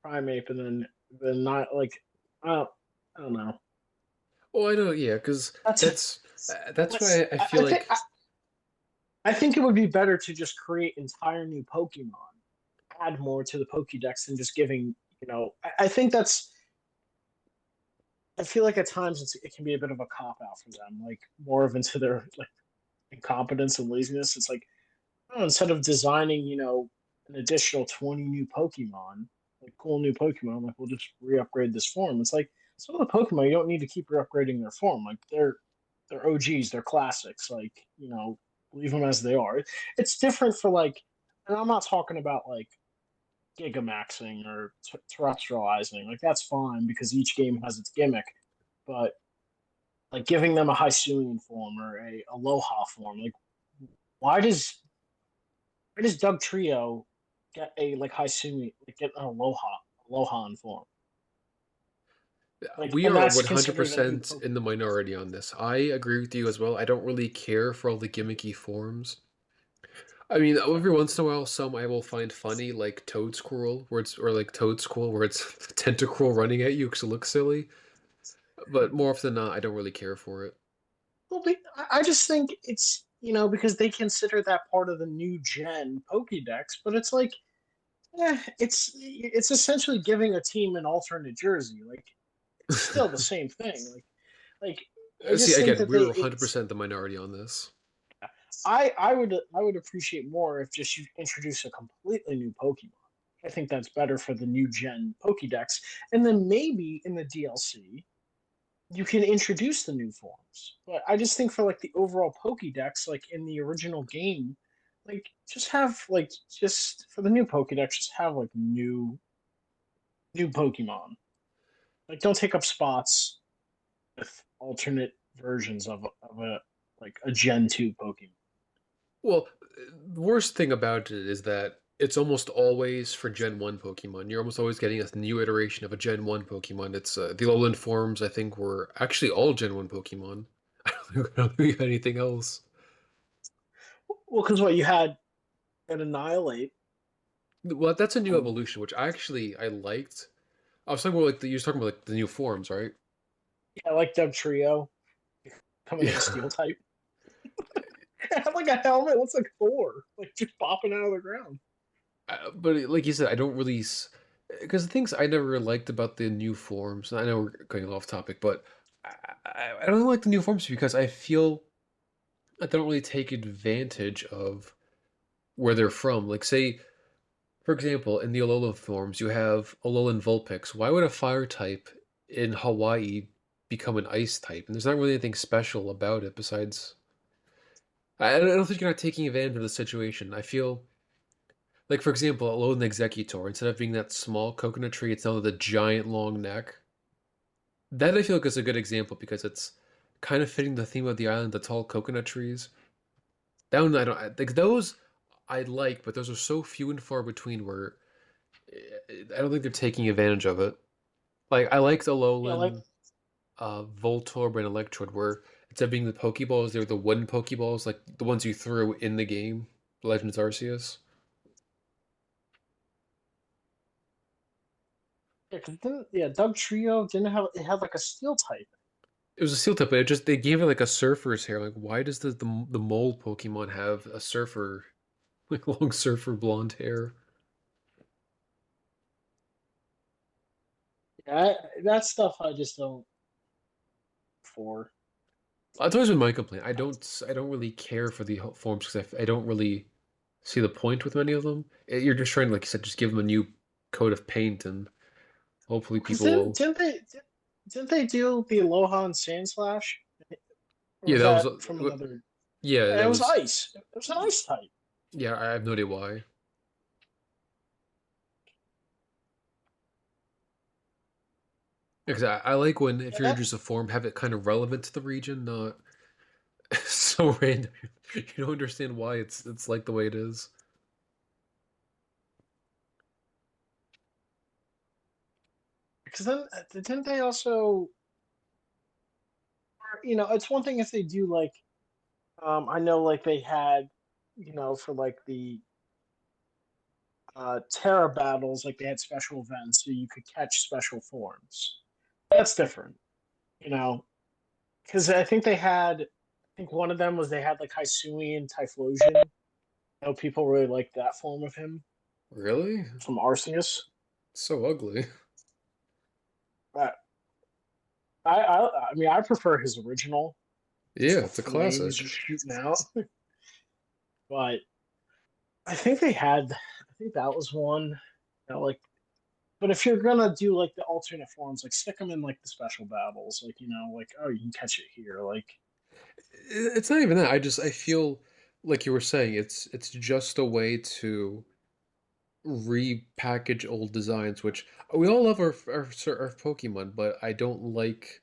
Primeape and then not like I don't, I don't know. Oh, I know, yeah, because That's that's That's let's. why I feel like I think it would be better to just create entire new Pokemon, add more to the Pokédex than just giving. I think that's. I feel like at times it can be a bit of a cop out for them, like more of into their like incompetence and laziness. It's like, oh, instead of designing, an additional 20 new Pokemon, like cool new Pokemon, like we'll just re-upgrade this form. It's like some of the Pokemon you don't need to keep re-upgrading their form. Like they're OGs, they're classics. Like, leave them as they are. It's different for like, and I'm not talking about like Gigamaxing or terrestrializing. Like that's fine because each game has its gimmick. But like giving them a Hisuian form or a Aloha form, like why does why does Doug Trio get a like Hisuian, like get an Alohan form? Like, we and are that's considered a new 100% Pokemon. in the minority on this. I agree with you as well. I don't really care for all the gimmicky forms. I mean, every once in a while, some I will find funny, like Toad Squirrel, or like Toad Squirrel, where it's Tentacruel running at you because it looks silly. But more often than not, I don't really care for it. Well, I just think it's because they consider that part of the new gen Pokédex, but it's like, it's essentially giving a team an alternate jersey. Like, it's still the same thing. Like I See, just think again, that we're it's 100% the minority on this. I would appreciate more if just you introduce a completely new Pokemon. I think that's better for the new gen Pokédex, and then maybe in the DLC you can introduce the new forms. But I just think for like the overall Pokédex, like in the original game, like just have like just for the new Pokédex, just have like new Pokemon. Like don't take up spots with alternate versions of a like a Gen 2 Pokemon. Well, the worst thing about it is that it's almost always for Gen 1 Pokemon. You're almost always getting a new iteration of a Gen 1 Pokemon. It's the Alolan forms, I think, were actually all Gen 1 Pokemon. I don't think we had anything else. Well, because what you had an Annihilate. Well, that's a new Um, evolution, which I liked. I was talking about like you were talking about like the new forms, right? yeah, like Dub Trio coming as a Yeah. Steel type. It had like a helmet, looks like Thor, like just popping out of the ground. But like you said, I don't really because the things I never liked about the new forms. I know we're going off topic, but I don't like the new forms because I feel that they don't really take advantage of where they're from. Like, say, for example, in the Alolan forms, you have Alolan Vulpix. Why would a fire type in Hawaii become an ice type? And there's not really anything special about it besides. I don't think you're not taking advantage of the situation. I feel like, for example, Alolan Executor, instead of being that small coconut tree, it's now the giant long neck. That I feel like is a good example because it's kind of fitting the theme of the island, the tall coconut trees. That one I don't like those I like, but those are so few and far between where I don't think they're taking advantage of it. Like I liked Like Alolan, Voltorb and Electrode, where instead of being the Pokeballs, they were the wooden Pokeballs, like the ones you threw in the game, Legends Arceus. Doug Trio didn't have it had like a Steel type. It was a Steel type, but it just they gave it like a surfer's hair. Like, why does the mole Pokemon have a surfer, like long surfer blonde hair? Yeah, that stuff I just don't for. That's always been my complaint. I don't really care for the forms because I don't really see the point with many of them. You're just trying, like you said, just give them a new coat of paint, and hopefully Because people will. didn't they do the Aloha and Sand Slash? Or Yeah, was that was. that from another? Yeah, Yeah, that it was was. ice. It was an ice type. Yeah, I have no idea why. Because I like when if Yeah, you that introduce a form, have it kind of relevant to the region, not so random. You don't understand why it's like the way it is. because then didn't they also? It's one thing if they do like. I know like they had, for like the Terra battles, like they had special events so you could catch special forms. That's different, you know, because I think they had. think one of them was they had like Hisuian Typhlosion. I know people really like that form of him Really? from Arceus. So ugly. But I mean, I prefer his original, just Yeah, the it's a flames classic. just shooting out. But I think they had, I think that was one. Like, but if you're gonna do like the alternate forms, like stick them in like the special battles, like like oh you can catch it here, like It's not even that. I feel like you were saying it's just a way to repackage old designs, which we all love our Pokemon, but I don't like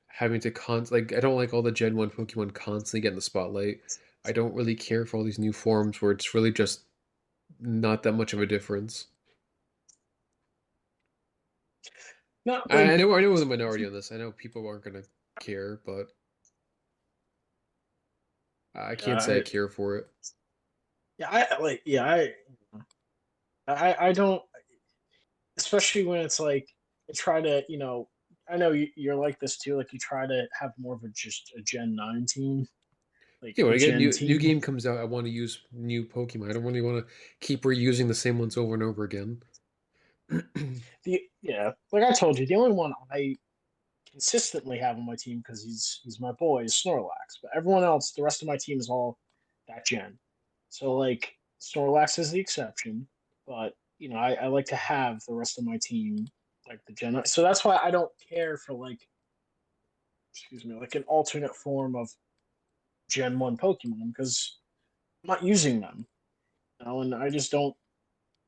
having to like I don't like all the Gen 1 Pokemon constantly getting the spotlight. I don't really care for all these new forms where it's really just not that much of a difference. not I like know I know we're the minority on this. I know people aren't gonna care, but I can't say I I, care for it. yeah I like yeah I don't, especially when it's like I try to I know you're like this too, like you try to have more of a just a Gen 9 team, like Yeah, when a I get a Gen new team. game comes out, I want to use new Pokemon. I don't really want to keep reusing the same ones over and over again. Yeah, like I told you, the only one I consistently have on my team because he's my boy is Snorlax. But everyone else, the rest of my team is all that gen. So like Snorlax is the exception, but I like to have the rest of my team like the gen. So that's why I don't care for like excuse me like an alternate form of Gen 1 Pokemon because I'm not using them, and I just don't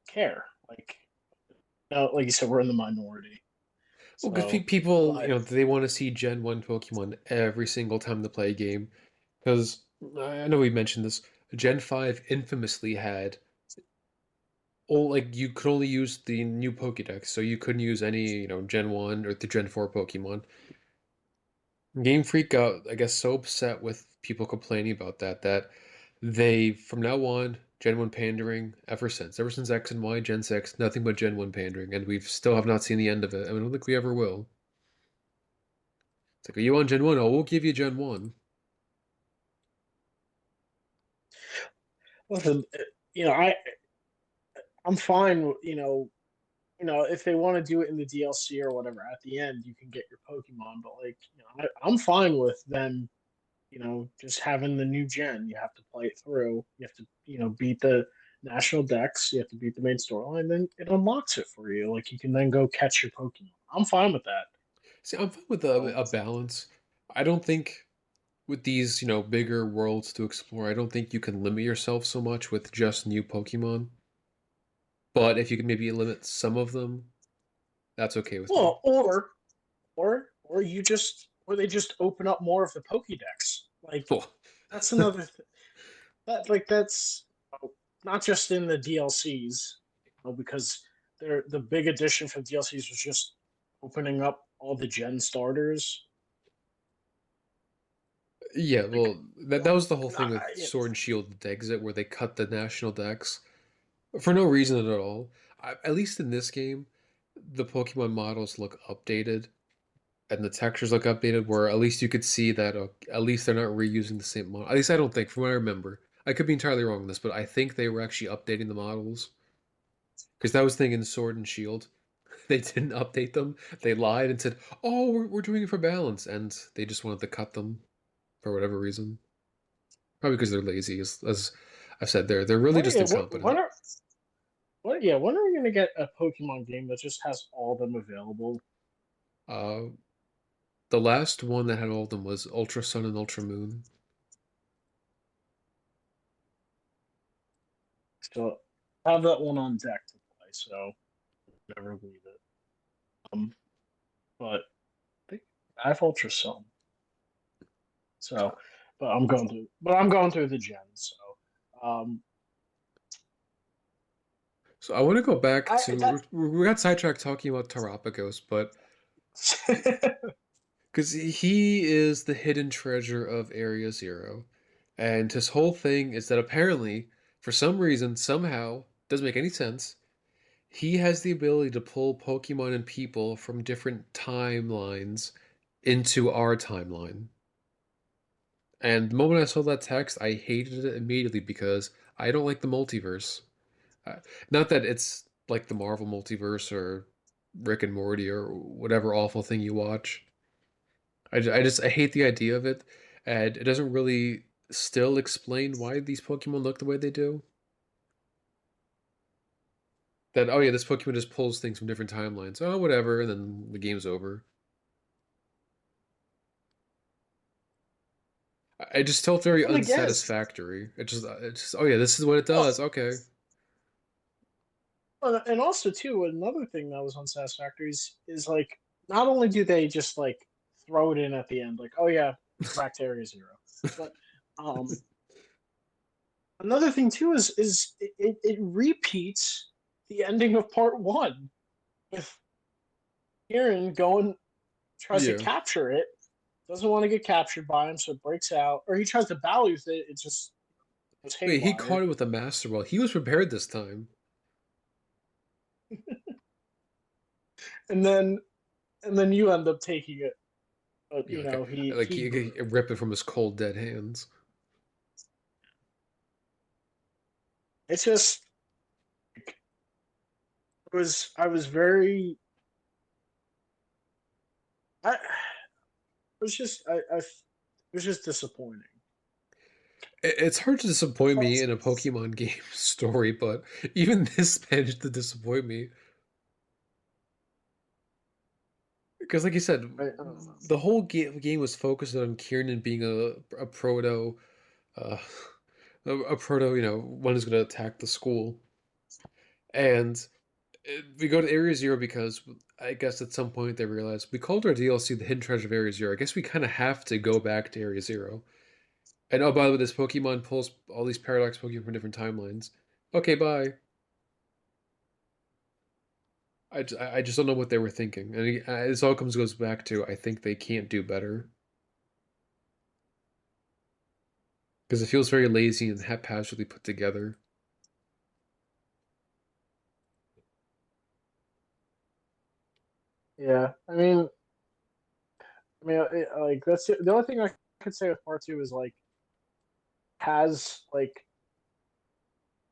care. Like like you said, we're in the minority. Well, because So, people, but they want to see Gen 1 Pokemon every single time they play a game. Because I know we mentioned this, Gen 5 infamously had like you could only use the new Pokédex, so you couldn't use any, Gen 1 or the Gen 4 Pokemon. Game Freak got, I guess, so upset with people complaining about that they, from now on, Gen 1 pandering ever since. Ever since X and Y, Gen 6, nothing but Gen 1 pandering, and we've still have not seen the end of it, and I don't think we ever will. It's like, are you on Gen 1? Oh, we'll give you Gen 1. listen, I'm fine. If they want to do it in the DLC or whatever, at the end you can get your Pokemon. But like, I'm fine with them. Just having the new gen. You have to play it through. You have to, beat the national decks. You have to beat the main storyline. Then it unlocks it for you. Like you can then go catch your Pokemon. I'm fine with that. See, I'm fine with So, a balance. I don't think with these, bigger worlds to explore, I don't think you can limit yourself so much with just new Pokemon. But if you can maybe limit some of them, that's okay with me. well, or or they just open up more of the Pokédex. Like Cool. that's another that's not just in the DLCs, because the big addition for DLCs was just opening up all the gen starters. Yeah, Like, well, that was the whole and thing with Sword and Shield Exit, where they cut the national decks for no reason at all. At least in this game, the Pokemon models look updated and the textures look updated, where at least you could see that at least they're not reusing the same model. At least I don't think, from what I remember. I could be entirely wrong on this, but I think they were actually updating the models. Because that was the thing in Sword and Shield. They didn't update them. They lied and said, oh, we're doing it for balance. And they just wanted to cut them for whatever reason. Probably because they're lazy. As I've said, they're really just yeah, incompetent. when are we gonna get a Pokemon game that just has all of them available? Uh, the last one that had all of them was Ultra Sun and Ultra Moon. So I have that one on deck to play, so never leave it. Um, but I think I have Ultra Sun. So, but I'm going through the gens. So, So I want to go back I to that we got sidetracked talking about Terapagos, but because he is the hidden treasure of Area Zero, and his whole thing is that apparently, for some reason, somehow, doesn't make any sense, he has the ability to pull Pokemon and people from different timelines into our timeline. And the moment I saw that text, I hated it immediately because I don't like the multiverse. Uh, Not that it's like the Marvel multiverse or Rick and Morty or whatever awful thing you watch. I hate the idea of it, and it doesn't really still explain why these Pokemon look the way they do. That, oh yeah, this Pokemon just pulls things from different timelines. Oh, whatever, and then the game's over. I just felt very And again, it's unsatisfactory. Oh yeah, this is what it well, does. Okay. and also too another thing that was unsatisfactory is like not only do they just like throw it in at the end, like oh yeah, we're back to Area Zero, but um another thing too is it repeats the ending of part one with Kieran going tries to Yeah. capture it, doesn't want to get captured by him, so it breaks out, or he tries to battle with it, it just goes Wait, he caught haywire, it with a Master Ball. He was prepared this time. and then you end up taking it, but Yeah, you okay. know Like he blew he it. rip it from his cold dead hands. It's just I was very I it was just it was just disappointing. It's hard to disappoint me in a Pokemon game story, but even this managed to disappoint me. Because, like you said, I don't know. the whole game was focused on Kieran being a proto, uh, a proto, one who's going to attack the school. And we go to Area Zero because I guess at some point they realized we called our DLC the Hidden Treasure of Area Zero. I guess we kind of have to go back to Area Zero. And oh, by the way, this Pokemon pulls all these Paradox Pokemon from different timelines. Okay, bye. I just don't know what they were thinking. And this all goes back to I think they can't do better. Because it feels very lazy and haphazardly put together. Yeah, like that's the only thing I could say with part two is like has like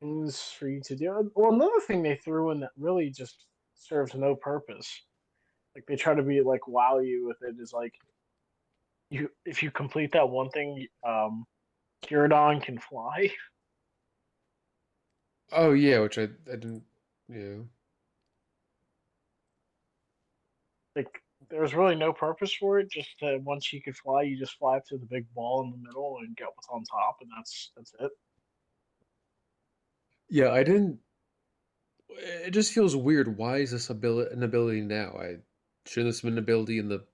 things for you to do. Well, another thing they threw in that really just serves no purpose. Like they try to be like wow you with it is like you if you complete that one thing, Gyarados can fly. Oh yeah, which I didn't. Yeah. Like there's really no purpose for it. Just once you could fly, you just fly up to the big ball in the middle and get what's on top, and that's it. Yeah, I didn't. It just feels weird. Why is this ability an ability now? I shouldn't this have been an ability in the.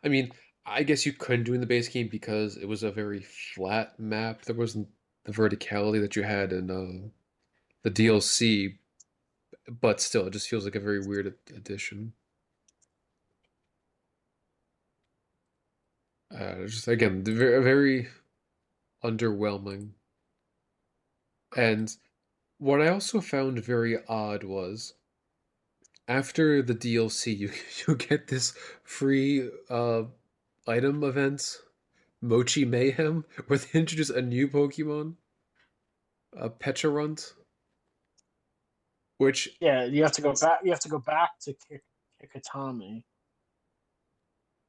I mean, I guess you couldn't do in the base game because it was a very flat map. There wasn't the verticality that you had in the DLC, but still, it just feels like a very weird addition. Just again, very underwhelming. And what I also found very odd was after the DLC, you you get this free item event, Mochi Mayhem, where they introduce a new Pokemon, Pecharunt, which Yeah, you have to go back. You have to go back to Kikatami.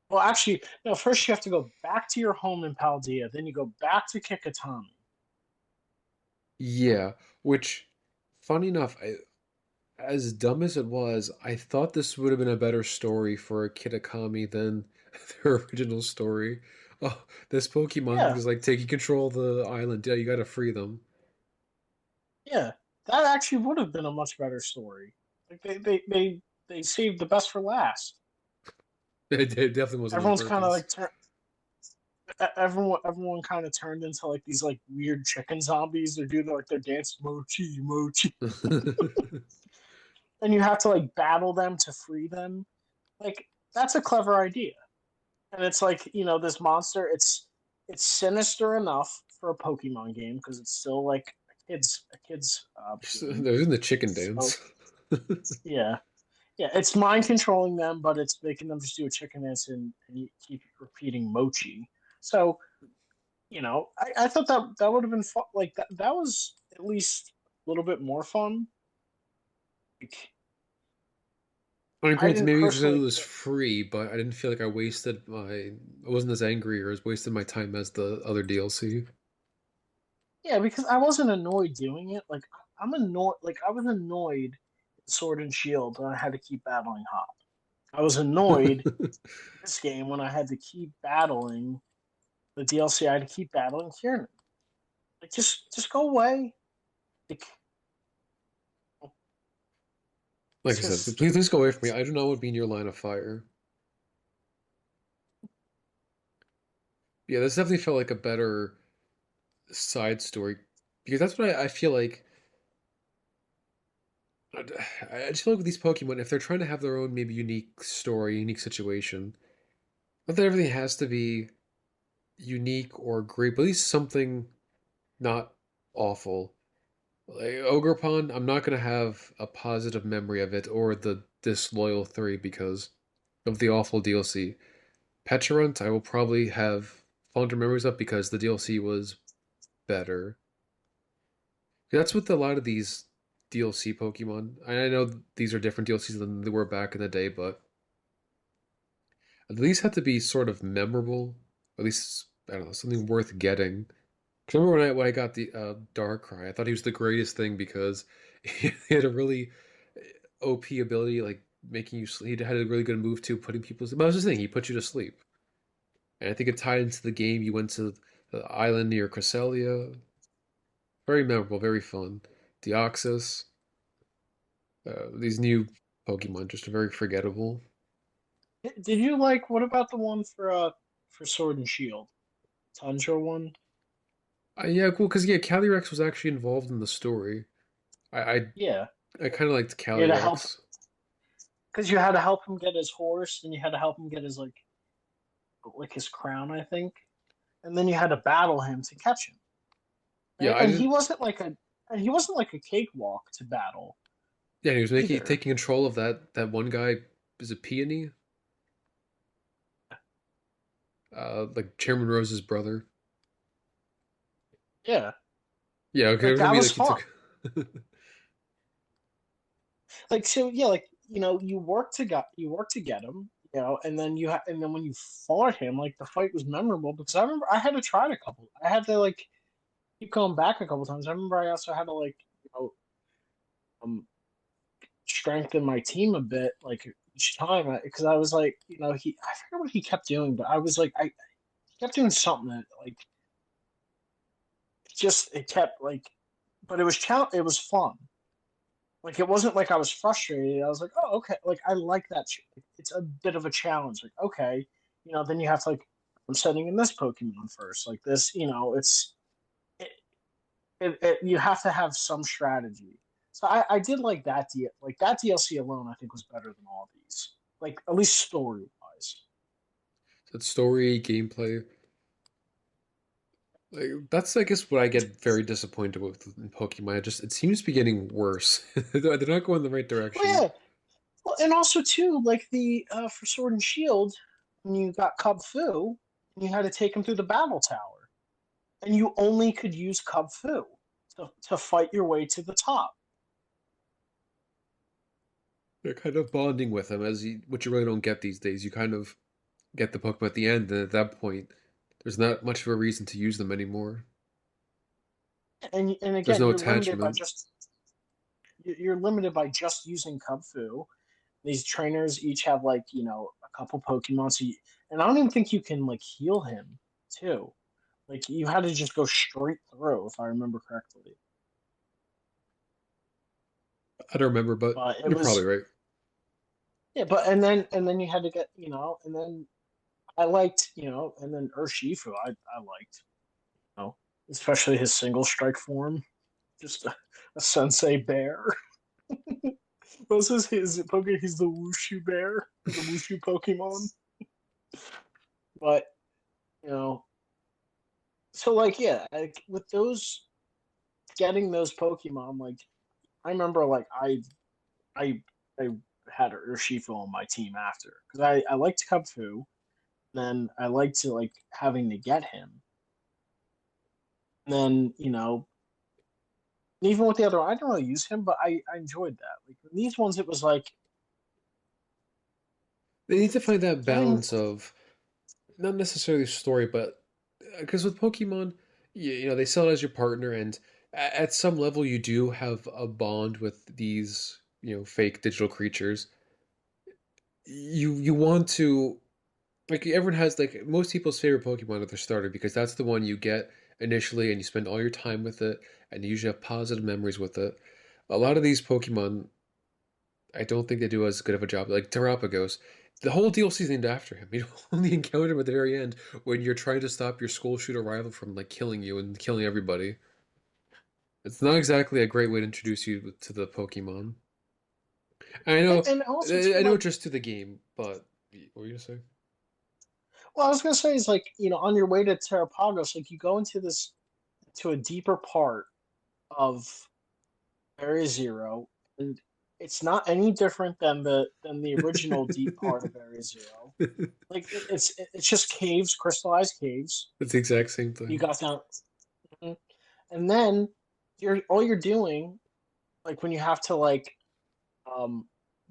Well, actually, no. First, you have to go back to your home in Paldea. Then you go back to Kikatami. yeah, which funny enough, as dumb as it was, I thought this would have been a better story for Kitakami than their original story. Oh, this Pokemon Yeah, is like taking control of the island. Yeah, you gotta free them. yeah. That actually would have been a much better story. Like they saved the best for last. It definitely wasn't on Everyone's kind of purpose. like everyone kind of turned into like these like weird chicken zombies. They're doing like their dance mochi mochi, and you have to like battle them to free them. Like that's a clever idea. And it's like this monster. It's sinister enough for a Pokemon game because it's still like a kid's game. They're in the chicken So dance. yeah, yeah, it's mind controlling them, but it's making them just do a chicken dance and you keep repeating mochi. So I thought that would have been fun. Like that was at least a little bit more fun. Like, I I agree. didn't Maybe because it personally was care. free, but I didn't feel like I wasn't as angry or as wasted my time as the other DLC. Yeah, because I wasn't annoyed doing it. Like I'm annoyed. Like I was annoyed in Sword and Shield when I had to keep battling Hop. I was annoyed this game when I had to keep battling the DLC. I had to keep battling Kieran. Like just go away. Like Like it's I said, just please go away from me. I do not want to be in your line of fire. Yeah, this definitely felt like a better side story because that's what I feel like. I just feel like with these Pokemon, if they're trying to have their own maybe unique story, unique situation, not that everything has to be unique or great, but at least something not awful. Like Ogerpon, I'm not gonna have a positive memory of it or the Disloyal 3 because of the awful DLC. Pecharunt, I will probably have fonder memories of because the DLC was better. That's with a lot of these DLC Pokemon. I know these are different DLCs than they were back in the day, but at least had to be sort of memorable. At least I don't know, something worth getting. 'Cause I remember when I got the Darkrai, I thought he was the greatest thing because he had a really OP ability, like making you sleep. He had a really good move too, putting people. But that was the thing; he put you to sleep, and I think it tied into the game. You went to the island near Cresselia. Very memorable, very fun. Deoxys, these new Pokemon just are very forgettable. did you like what about the one for Sword and Shield? Tundra one? Yeah, cool. Because yeah, Calyrex was actually involved in the story. I I, Yeah. I kind of liked You had to help Calyrex. because you had to help him get his horse and you had to help him get his like his crown, I think. And then you had to battle him to catch him. Yeah, Right? I didn't. And he wasn't like a cakewalk to battle Yeah, he was making either. taking control of that one guy. Is it Peony? Like Chairman Rose's brother. Yeah. Yeah, okay. It Like was gonna that be was like he fun. took. Like so yeah, like you work to get him, and then and then when you fought him, like the fight was memorable because I remember I had to try it a couple. I had to like keep going back a couple times. I remember I also had to like, um strengthen my team a bit like each time because I was like, he I forget what he kept doing, but I was like I he kept doing something that like it kept like but it was fun. Like it wasn't like I was frustrated. I was like, oh, okay. Like I like that. It's a bit of a challenge. Like okay, then you have to like I'm setting in this Pokemon first. Like this, it, you have to have some strategy. So I did like that like that DLC alone. I think was better than all these. Like at least story wise. That story, gameplay. Like, that's I guess what I get very disappointed with in Pokemon. It seems to be getting worse. They're not going the right Well, direction. yeah. Well, and also too, like the for Sword and Shield, when you got Cub Fu, you had to take him through the battle tower. And you only could use Kung Fu to fight your way to the top. They're kind of bonding with him which you really don't get these days. You kind of get the Pokemon at the end, and at that point, there's not much of a reason to use them anymore. And There's again, no attachment. you're limited by just using Kung Fu. These trainers each have like a couple Pokemon, and I don't even think you can like heal him too. Like you had to just go straight through, if I remember correctly. I don't remember, but But it you're probably was right. yeah, but and then you had to get and then I liked and then Urshifu I liked especially his single strike form. Just a sensei bear. This is his Pokemon. He's the Wushu bear, the Wushu Pokemon. But you know, so like yeah, like, with those getting those Pokemon, like I remember like I I had Urshifu on my team after because I liked Kubfu. Then I liked to like having to get him. And then, even with the other, I didn't really use him, but I enjoyed that. Like these ones, it was like They need to find that getting. balance of not necessarily story, but because with Pokemon, they sell it as your partner, and at some level, you do have a bond with these fake digital creatures. You want to like everyone has like most people's favorite Pokemon are their starter because that's the one you get initially, and you spend all your time with it, and you usually have positive memories with it. A lot of these Pokemon I don't think they do as good of a job. Like Terapagos, the whole DLC is named after him. You only encounter him at the very end when you're trying to stop your school shooter rival from like killing you and killing everybody. It's not exactly a great way to introduce you to the Pokemon. I know, And also too, I know, like, just to the game, but what were you gonna say? well, I was gonna say is like, on your way to Terrapagos, like you go into this to a deeper part of Area Zero, and it's not any different than the original deep part of Area Zero. Like it's just caves, crystallized caves. It's the exact same You thing. got down, mhm. And then you're doing, like when you have to like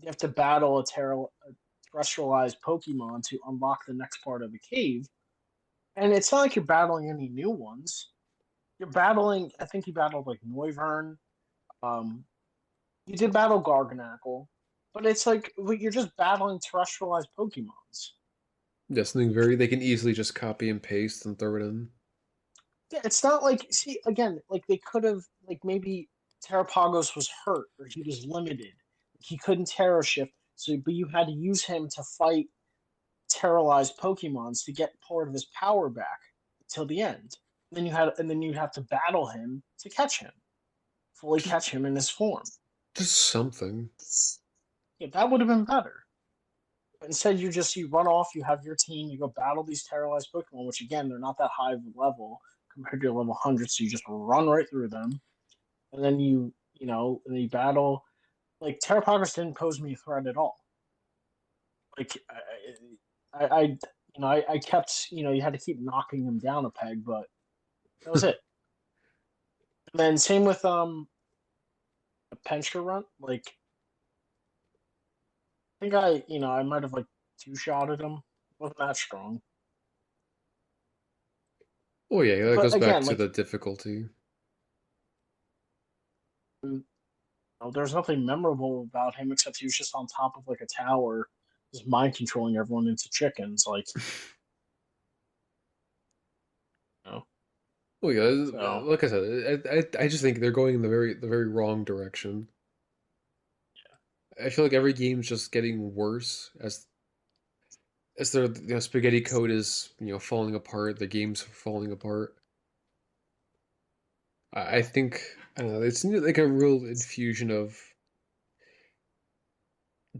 you have to battle a terrestrialized Pokemon to unlock the next part of the cave. And it's not like you're battling any new ones. You're battling. I think you battled like Noivern. Um, you did battle Garganackle, but it's like you're just battling terrestrialized Pokemons. Yeah, something very they can easily just copy and paste and throw it in. Yeah, it's not like, see, again, like they could have, like maybe Terrapagos was hurt or he was limited. He couldn't Terra Shift, so but you had to use him to fight terrorized Pokemons to get part of his power back till the end. And then you'd have to battle him to catch him, fully Just, catch him in his form. just something. Yeah, that would have been better. But instead, you run off, you have your team, you go battle these terrorized Pokemon, which again they're not that high of a level compared to level 100, so you just run right through them, and then and then you battle. Like Terrapagos didn't pose me a threat at all. Like I kept, you had to keep knocking him down a peg, but that was it. And then same with a Pinscher run. Like I think I might have like two shotted him. Wasn't that strong. Oh yeah, that But goes back again, to like the difficulty. there's nothing memorable about him except he was just on top of like a tower, just mind controlling everyone into chickens. Like, you know. Oh yeah, So like I said, I just think they're going in the very wrong direction. I feel like every game's just getting worse as their spaghetti code is falling apart. The games are falling apart. I think I don't know. It's like a real infusion of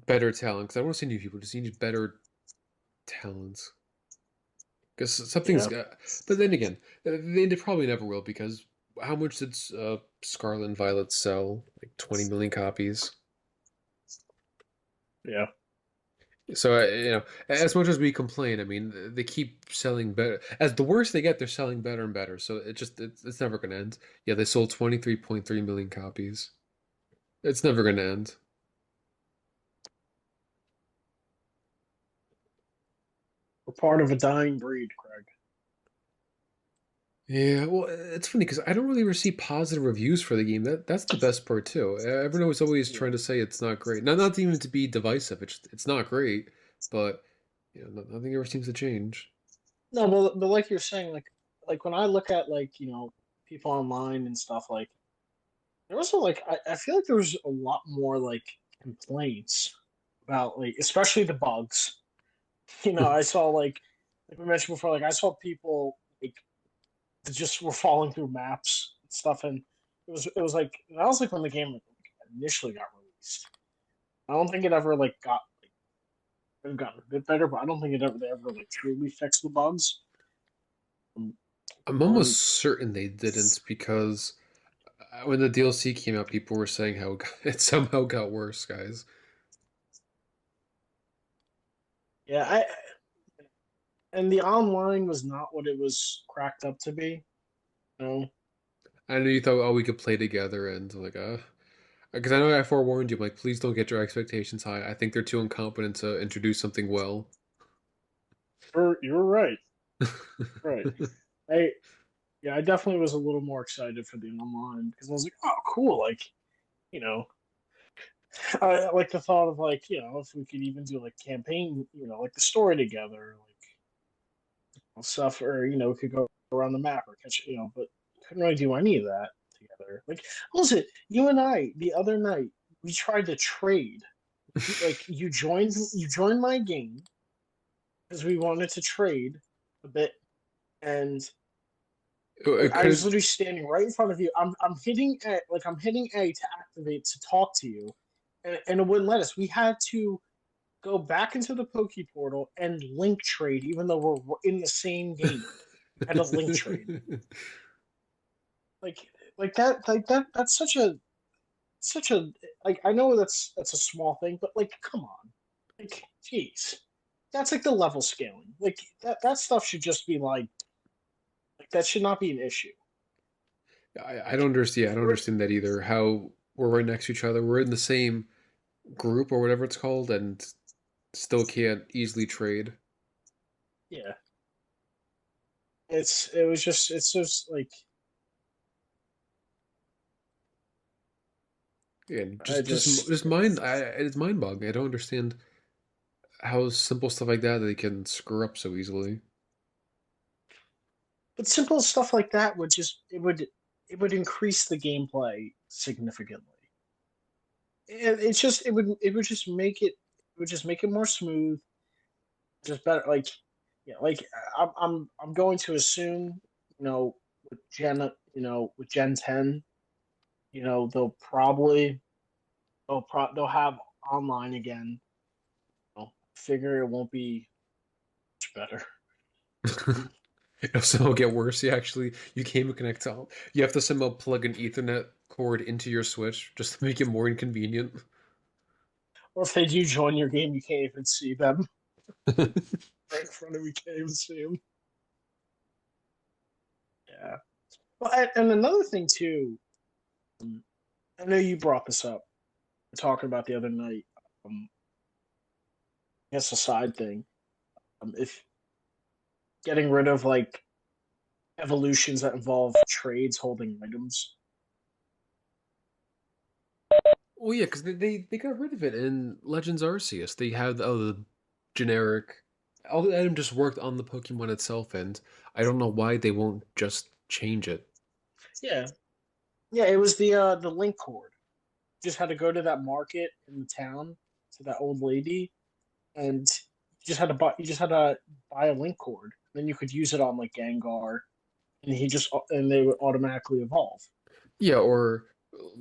better talent. Because I don't want to say new people, just need better talents. Because something's yeah, got. But then again, they probably never will because how much did Scarlet and Violet sell? Like 20 million copies. yeah, So as much as we complain, I mean, they keep selling better. As the worse they get, they're selling better and better. So it's never going to end. Yeah, they sold 23.3 million copies. It's never going to end. we're part of a dying breed, Craig. Yeah, well, it's funny because I don't really receive positive reviews for the game. That's the best part too. Everyone was always trying Yeah. to say it's not great. Not even to be divisive. It's not great, but nothing ever seems to change. No, but like you're saying, like when I look at like people online and stuff, like there was I feel like there was a lot more like complaints about like especially the bugs. I saw like we mentioned before, like I saw people like that just were falling through maps and stuff, and it was like that was like when the game like, initially got released. I don't think it ever like got a bit better, but I don't think they ever like truly fixed the bugs. Um, I'm almost and certain they didn't because when the DLC came out, people were saying how it somehow got worse, guys. yeah, and the online was not what it was cracked up to be. You know? I know you thought, oh, we could play together, and like, because I know I forewarned you, I'm like, please don't get your expectations high. I think they're too incompetent to introduce something well. You're right. Right. I Yeah, I definitely was a little more excited for the online because I was like, oh, cool. Like, you know, I like the thought of like, if we could even do like campaign, like the story together, like stuff, or we could go around the map or catch, but couldn't really do any of that together. Like, what was it? You and I the other night we tried to trade. Like, you joined my game because we wanted to trade a bit, and It I was couldn't. literally standing right in front of you. I'm hitting A to activate to talk to you, and it wouldn't let us. We had to go back into the Poke Portal and link trade, even though we're in the same game. Had a link trade. Like that's such a like, I know that's a small thing, but like, come on. Like, jeez. That's like the level scaling. Like, that stuff should just be like that should not be an issue. I don't Like, understand. Yeah, I if don't we're understand that either. How we're right next to each other, we're in the same group or whatever it's called, and still can't easily trade. Yeah, it's just like, And I just mind. It's mind boggling. I don't understand how simple stuff like that they can screw up so easily. but simple stuff like that would increase the gameplay significantly. It would just make it more smooth, just better. Like, yeah, like, I'm going to assume, with Gen 10, they'll have online again. Figure it won't be much better. Um, It'll somehow get worse. You can't even connect to all. You have to somehow plug an Ethernet cord into your Switch just to make it more inconvenient. or if they do join your game, you can't even see them right in front of you. You can't even see them. Yeah. Well, and another thing too. um, I know you brought this up. We're talking about the other night. I guess a side thing. If getting rid of like evolutions that involve trades holding items. Well, yeah, because they got rid of it in Legends Arceus. They had the generic. All the item just worked on the Pokemon itself, and I don't know why they won't just change it. Yeah, yeah. It was the link cord. Just had to go to that market in the town to that old lady, and you just had to buy a link cord. Then you could use it on like Gengar, and they would automatically evolve. Yeah, or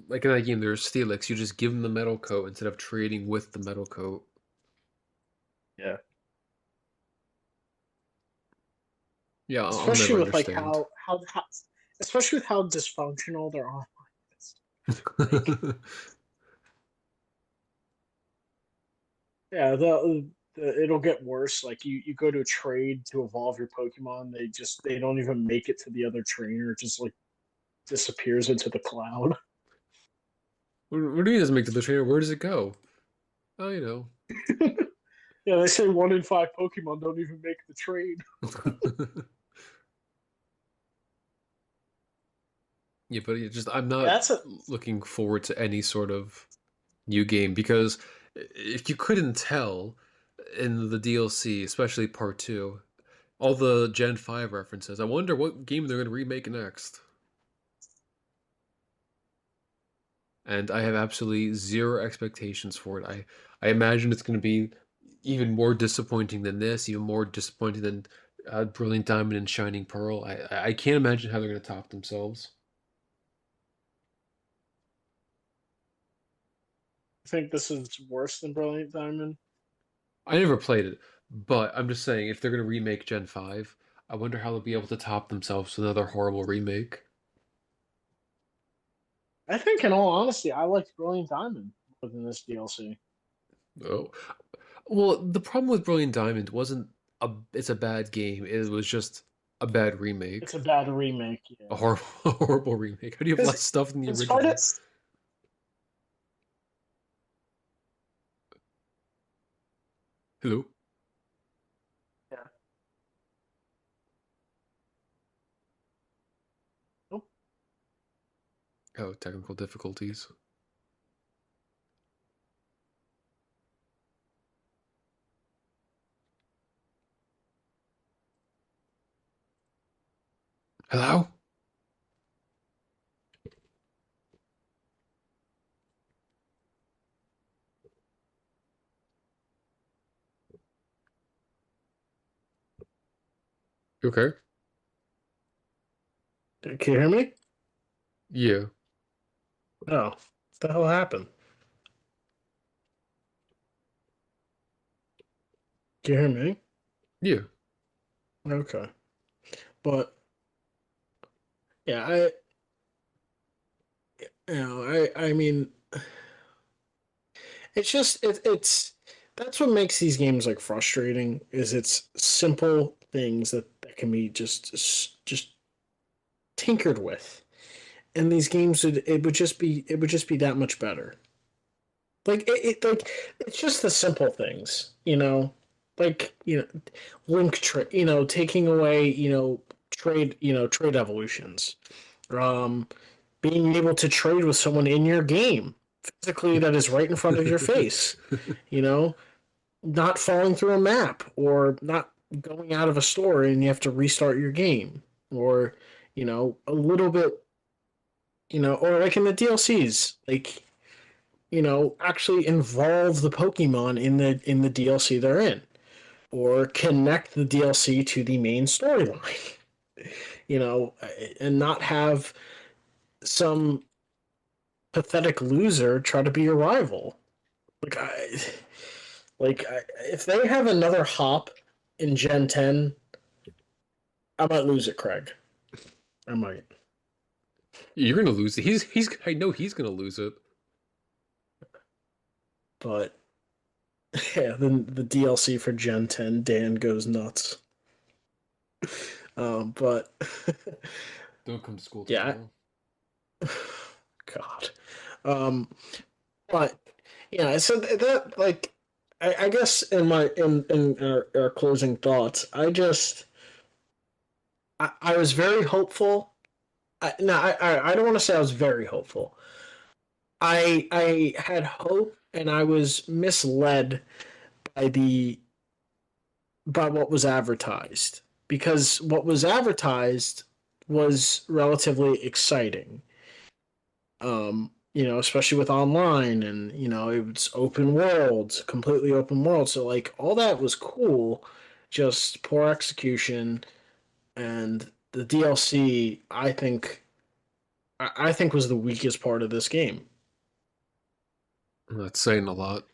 like in that game, there's Steelix. You just give them the metal coat instead of trading with the metal coat. Yeah, Yeah, I'll especially never with like understand. especially with how dysfunctional their online is. Like, yeah, it'll get worse. Like, you go to a trade to evolve your Pokemon, they don't even make it to the other trainer. It just like disappears into the cloud. What do you mean doesn't make the trainer? Where does it go? Oh, Yeah, they say 1 in 5 Pokemon don't even make the trade. Yeah, but I'm Yeah, not that's a looking forward to any sort of new game because if you couldn't tell in the DLC, especially part two, all the Gen 5 references, I wonder what game they're going to remake next. And I have absolutely zero expectations for it. I imagine it's going to be even more disappointing than this, even more disappointing than Brilliant Diamond and Shining Pearl. I can't imagine how they're going to top themselves. I think this is worse than Brilliant Diamond. I never played it, but I'm just saying if they're going to remake Gen 5, I wonder how they'll be able to top themselves with another horrible remake. I think, in all honesty, I liked Brilliant Diamond more than this DLC. Oh. Well, the problem with Brilliant Diamond wasn't it's a bad game. It was just a bad remake, It's a bad remake, a yeah. horrible, a horrible remake. How do you have Because less stuff than the it's hard to. original? Hello. Yeah. Oh, Oh, technical difficulties. Hello. You okay? can you hear me? Yeah. Oh, what the hell happened? Can you hear me? Yeah. Okay, but yeah, I mean, it's just it's that's what makes these games like frustrating. Is it's simple things that can be just tinkered with, and these games would just be that much better. Like it's just the simple things, like link trade, taking away trade evolutions, um, being able to trade with someone in your game physically that is right in front of your face, you know, not falling through a map or not going out of a store and you have to restart your game or a little bit, or like in the DLCs, like actually involve the Pokemon in the DLC they're in, or connect the DLC to the main storyline. you know, and not have some pathetic loser try to be your rival. Like if they have another hop in Gen 10, I might lose it, Craig. I might. You're gonna lose it. He's. I know he's gonna lose it. But yeah, then the DLC for Gen 10, Dan goes nuts. But Don't come to school yeah, tomorrow. God. Um, but yeah, so that like, I guess in our closing thoughts, I was very hopeful. No, I don't want to say I was very hopeful. I had hope, and I was misled by the by what was advertised, because what was advertised was relatively exciting. Especially with online, and it's open world, completely open world. So like all that was cool, just poor execution, and the DLC I think was the weakest part of this game. That's saying a lot.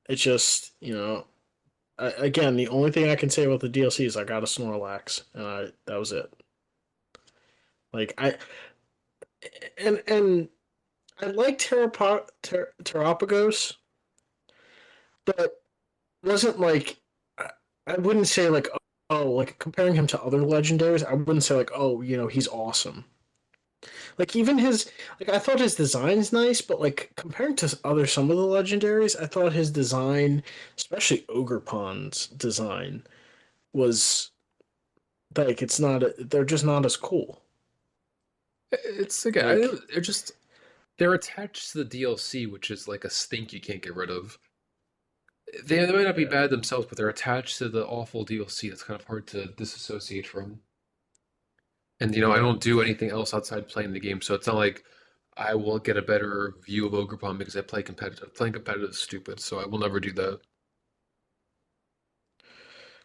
It's just, again, the only thing I can say about the DLC is I got a Snorlax, and that was it. Like and I like Terrapagos, but wasn't like I wouldn't say like, oh, like comparing him to other legendaries, I wouldn't say like, oh, he's awesome. Like even his like I thought his design's nice, but like comparing to some of the legendaries, I thought his design, especially Ogerpon's design, was like they're just not as cool. It's again. Like They're just they're attached to the DLC, which is like a stink you can't get rid of. They might not be yeah. bad themselves, but they're attached to the awful DLC. That's kind of hard to disassociate from. And I Yeah. don't do anything else outside playing the game, so it's not like I will get a better view of Ogerpon because I play competitive. Playing competitive is stupid, so I will never do that.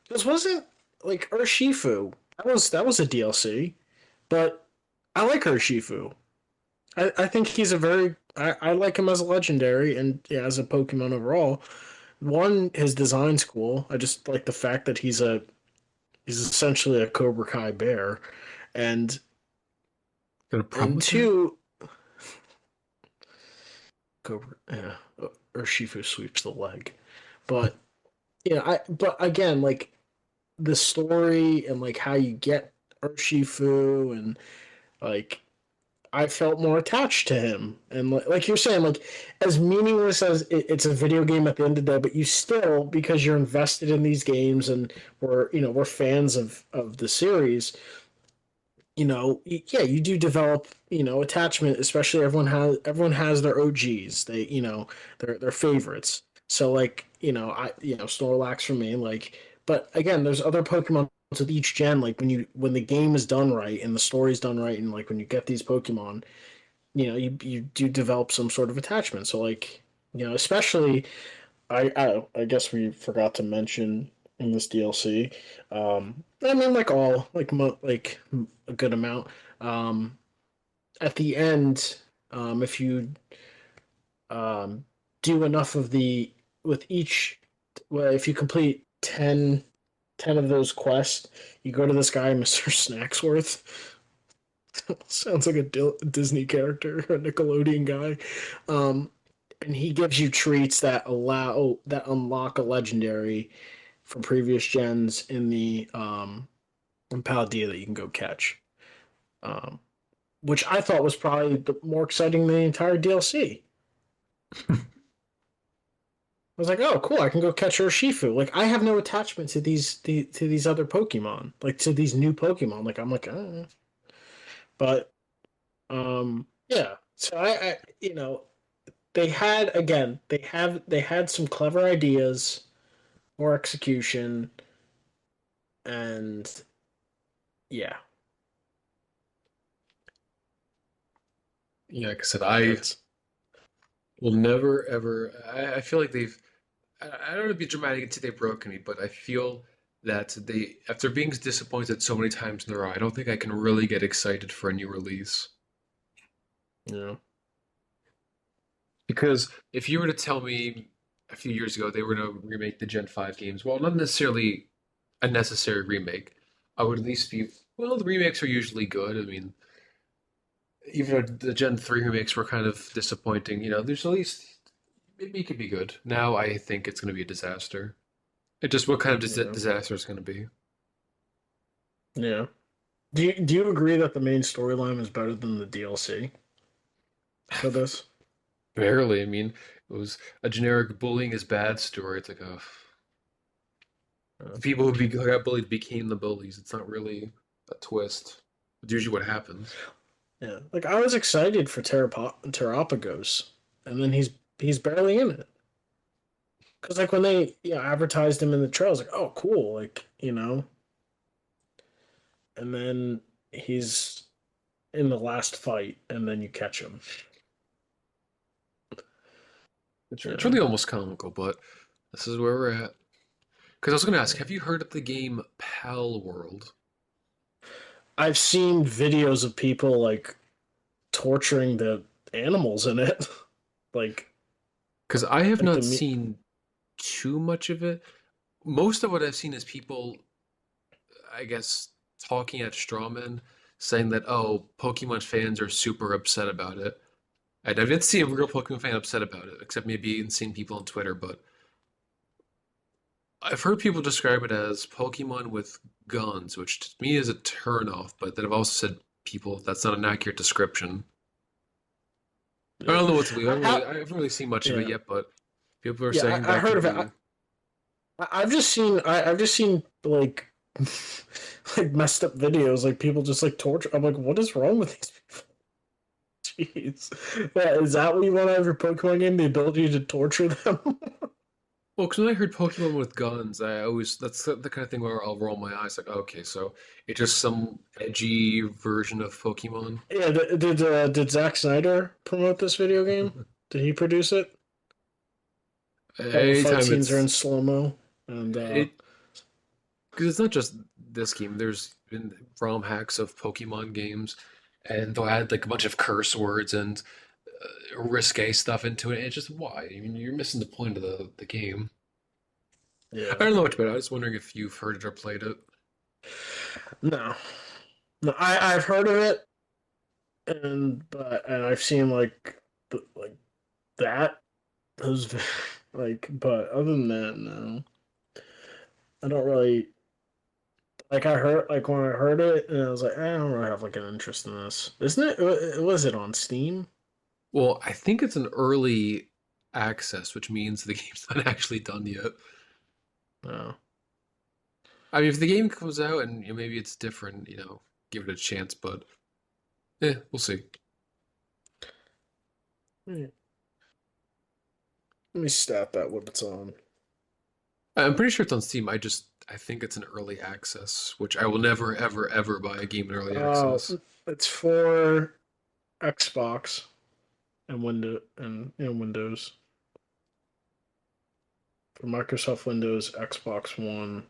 This wasn't like Urshifu. That was a DLC, but I like Urshifu. I think he's a very I like him as a legendary and yeah, as a Pokemon overall. One, his design's cool. I just like the fact that he's essentially a Cobra Kai bear, and Got a problem and with that? two, Cobra Urshifu sweeps the leg, but but again, like. the story and like how you get Urshifu and like I felt more attached to him. And like you're saying, like as meaningless as it's a video game at the end of the day, but you still, because you're invested in these games and we're fans of the series, yeah, you do develop, attachment. Especially everyone has their OGs. They, their favorites. So like, Snorlax for me, like, but again, there's other Pokemon with each gen. Like when the game is done right and the story's done right, and like when you get these Pokemon, you do develop some sort of attachment. So like, especially I guess we forgot to mention in this DLC. I mean, like all like a good amount. Um, at the end, if you um, do enough of the with each, well, if you complete 10 of those quests, you go to this guy, Mr. Snacksworth. Sounds like a Disney character, a Nickelodeon guy. Um, and he gives you treats that unlock a legendary from previous gens in Paldea that you can go catch. Um, which I thought was probably more exciting than the entire DLC. I was like, oh, cool! I can go catch Urshifu. Like, I have no attachment to these other Pokemon, like to these new Pokemon. Like, I'm like, but yeah. So they had some clever ideas, more execution, and yeah, Yeah, like I said, I that's will never ever. I feel like they've. I don't want to be dramatic and say they've broken me, but I feel that they, after being disappointed so many times in a row, I don't think I can really get excited for a new release. yeah, Because if you were to tell me a few years ago they were going to remake the Gen 5 games, well, not necessarily a necessary remake, I would at least be, well, the remakes are usually good. I mean, even though the Gen 3 remakes were kind of disappointing, there's at least, maybe it could be good. Now I think it's going to be a disaster. It just, what kind of yeah, disaster is going to be? yeah. Do you agree that the main storyline is better than the DLC for this? Barely. I mean, it was a generic bullying is bad story. It's like, Uh, the people who got bullied became the bullies. It's not really a twist. It's usually what happens. yeah, like I was excited for Terrapagos, and then he's barely in it. Cause like when they advertised him in the trail, I was like, oh cool, like and then he's in the last fight, and then you catch him. It's Yeah, really almost comical, but this is where we're at. Because I was going to ask, yeah. have you heard of the game Pal World? I've seen videos of people like torturing the animals in it, like Because I have like the not me. seen too much of it. Most of what I've seen is people, I guess, talking at strawmen, saying that, oh, Pokemon fans are super upset about it. And I didn't see a real Pokemon fan upset about it, except maybe in seeing people on Twitter, but I've heard people describe it as Pokemon with guns, which to me is a turnoff, but then I've also said people that's not an accurate description. I Yeah, don't know what to believe. I I haven't really seen much of it yeah yet, but people are yeah. saying I that heard could of it. be. I've just seen like like messed up videos, like people just like torture. I'm like, what is wrong with these people? Jeez, yeah, is that what you want out of your Pokemon game? The ability to torture them? Well, because when I heard Pokemon with guns, I always that's the kind of thing where I'll roll my eyes like, okay, so it's just some edgy version of Pokemon. Yeah, did Zack Snyder promote this video game? Did he produce it? All the fight Anytime scenes are in it's slow mo, and it because it's not just this game. There's been ROM hacks of Pokemon games, and they'll add like a bunch of curse words and risque stuff into it. It's just why? I mean, you're missing the point of the game. I yeah, don't know much about it. I was wondering if you've heard it or played it. no, no, I've heard of it, and I've seen like that. Those like, but other than that, no, I don't really. Like I heard, like when I heard it, and I was like, I don't really have like an interest in this. Isn't it? Was it on Steam? Well, I think it's an early access, which means the game's not actually done yet. No. I mean, if the game comes out and maybe it's different, give it a chance. But we'll see. Let me stat that what it's on. I'm pretty sure it's on Steam. I think it's an early access, which I will never, ever, ever buy a game in early Oh, access. it's for Xbox and Windows. For Microsoft Windows, Xbox One,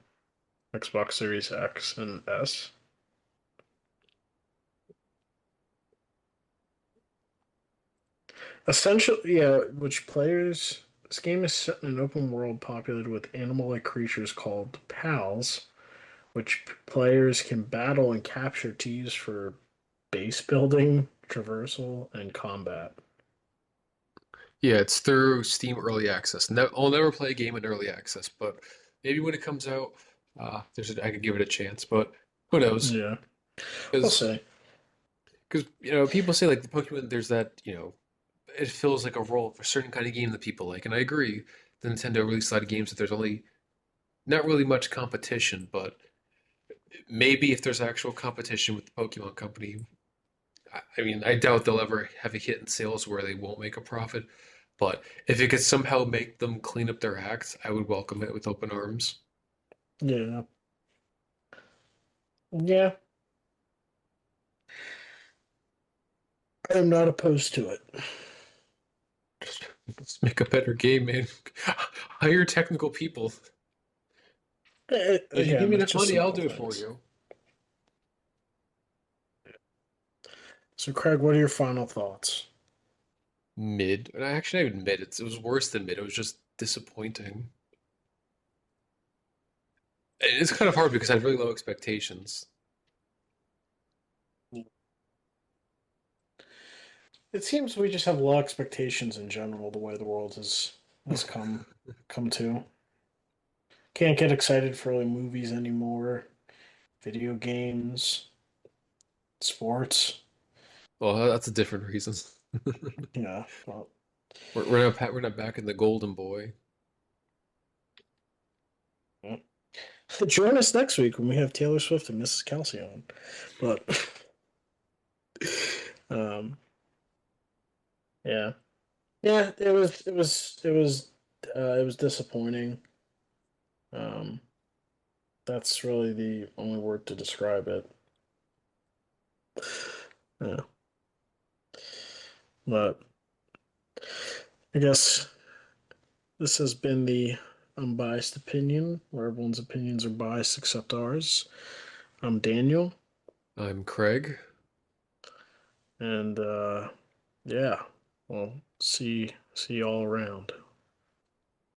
Xbox Series X and S. Essentially, yeah, which players. This game is set in an open world populated with animal-like creatures called pals, which players can battle and capture to use for base building, traversal, and combat. Yeah, it's through Steam Early Access. I'll never play a game in Early Access, but maybe when it comes out, I could give it a chance. But who knows? Yeah, we'll Because see. people say like the Pokemon, there's that it feels like a role for a certain kind of game that people like, and I agree. The Nintendo released a lot of games that there's only not really much competition, but maybe if there's actual competition with the Pokemon Company, I mean, I doubt they'll ever have a hit in sales where they won't make a profit. But if it could somehow make them clean up their act, I would welcome it with open arms. Yeah, yeah, I am not opposed to it. Just, just make a better game, man. Hire technical people. If you give Again, me it's enough just money, I'll simple do it for things. you. So, Craig, what are your final thoughts? Mid. And I admit it was worse than mid. It was just disappointing. It's kind of hard because I had really low expectations. It seems we just have low expectations in general. The way the world has come to. Can't get excited for like movies anymore. Video games, sports. Well, that's a different reason. Yeah. Well, We're not back in the golden boy. yeah. Join us next week when we have Taylor Swift and Mrs. Kelsey on. But um, yeah, yeah, it was disappointing. Um, that's really the only word to describe it. Yeah, but I guess this has been the unbiased opinion, where everyone's opinions are biased except ours. I'm Daniel, I'm Craig. and yeah, well, see you all around.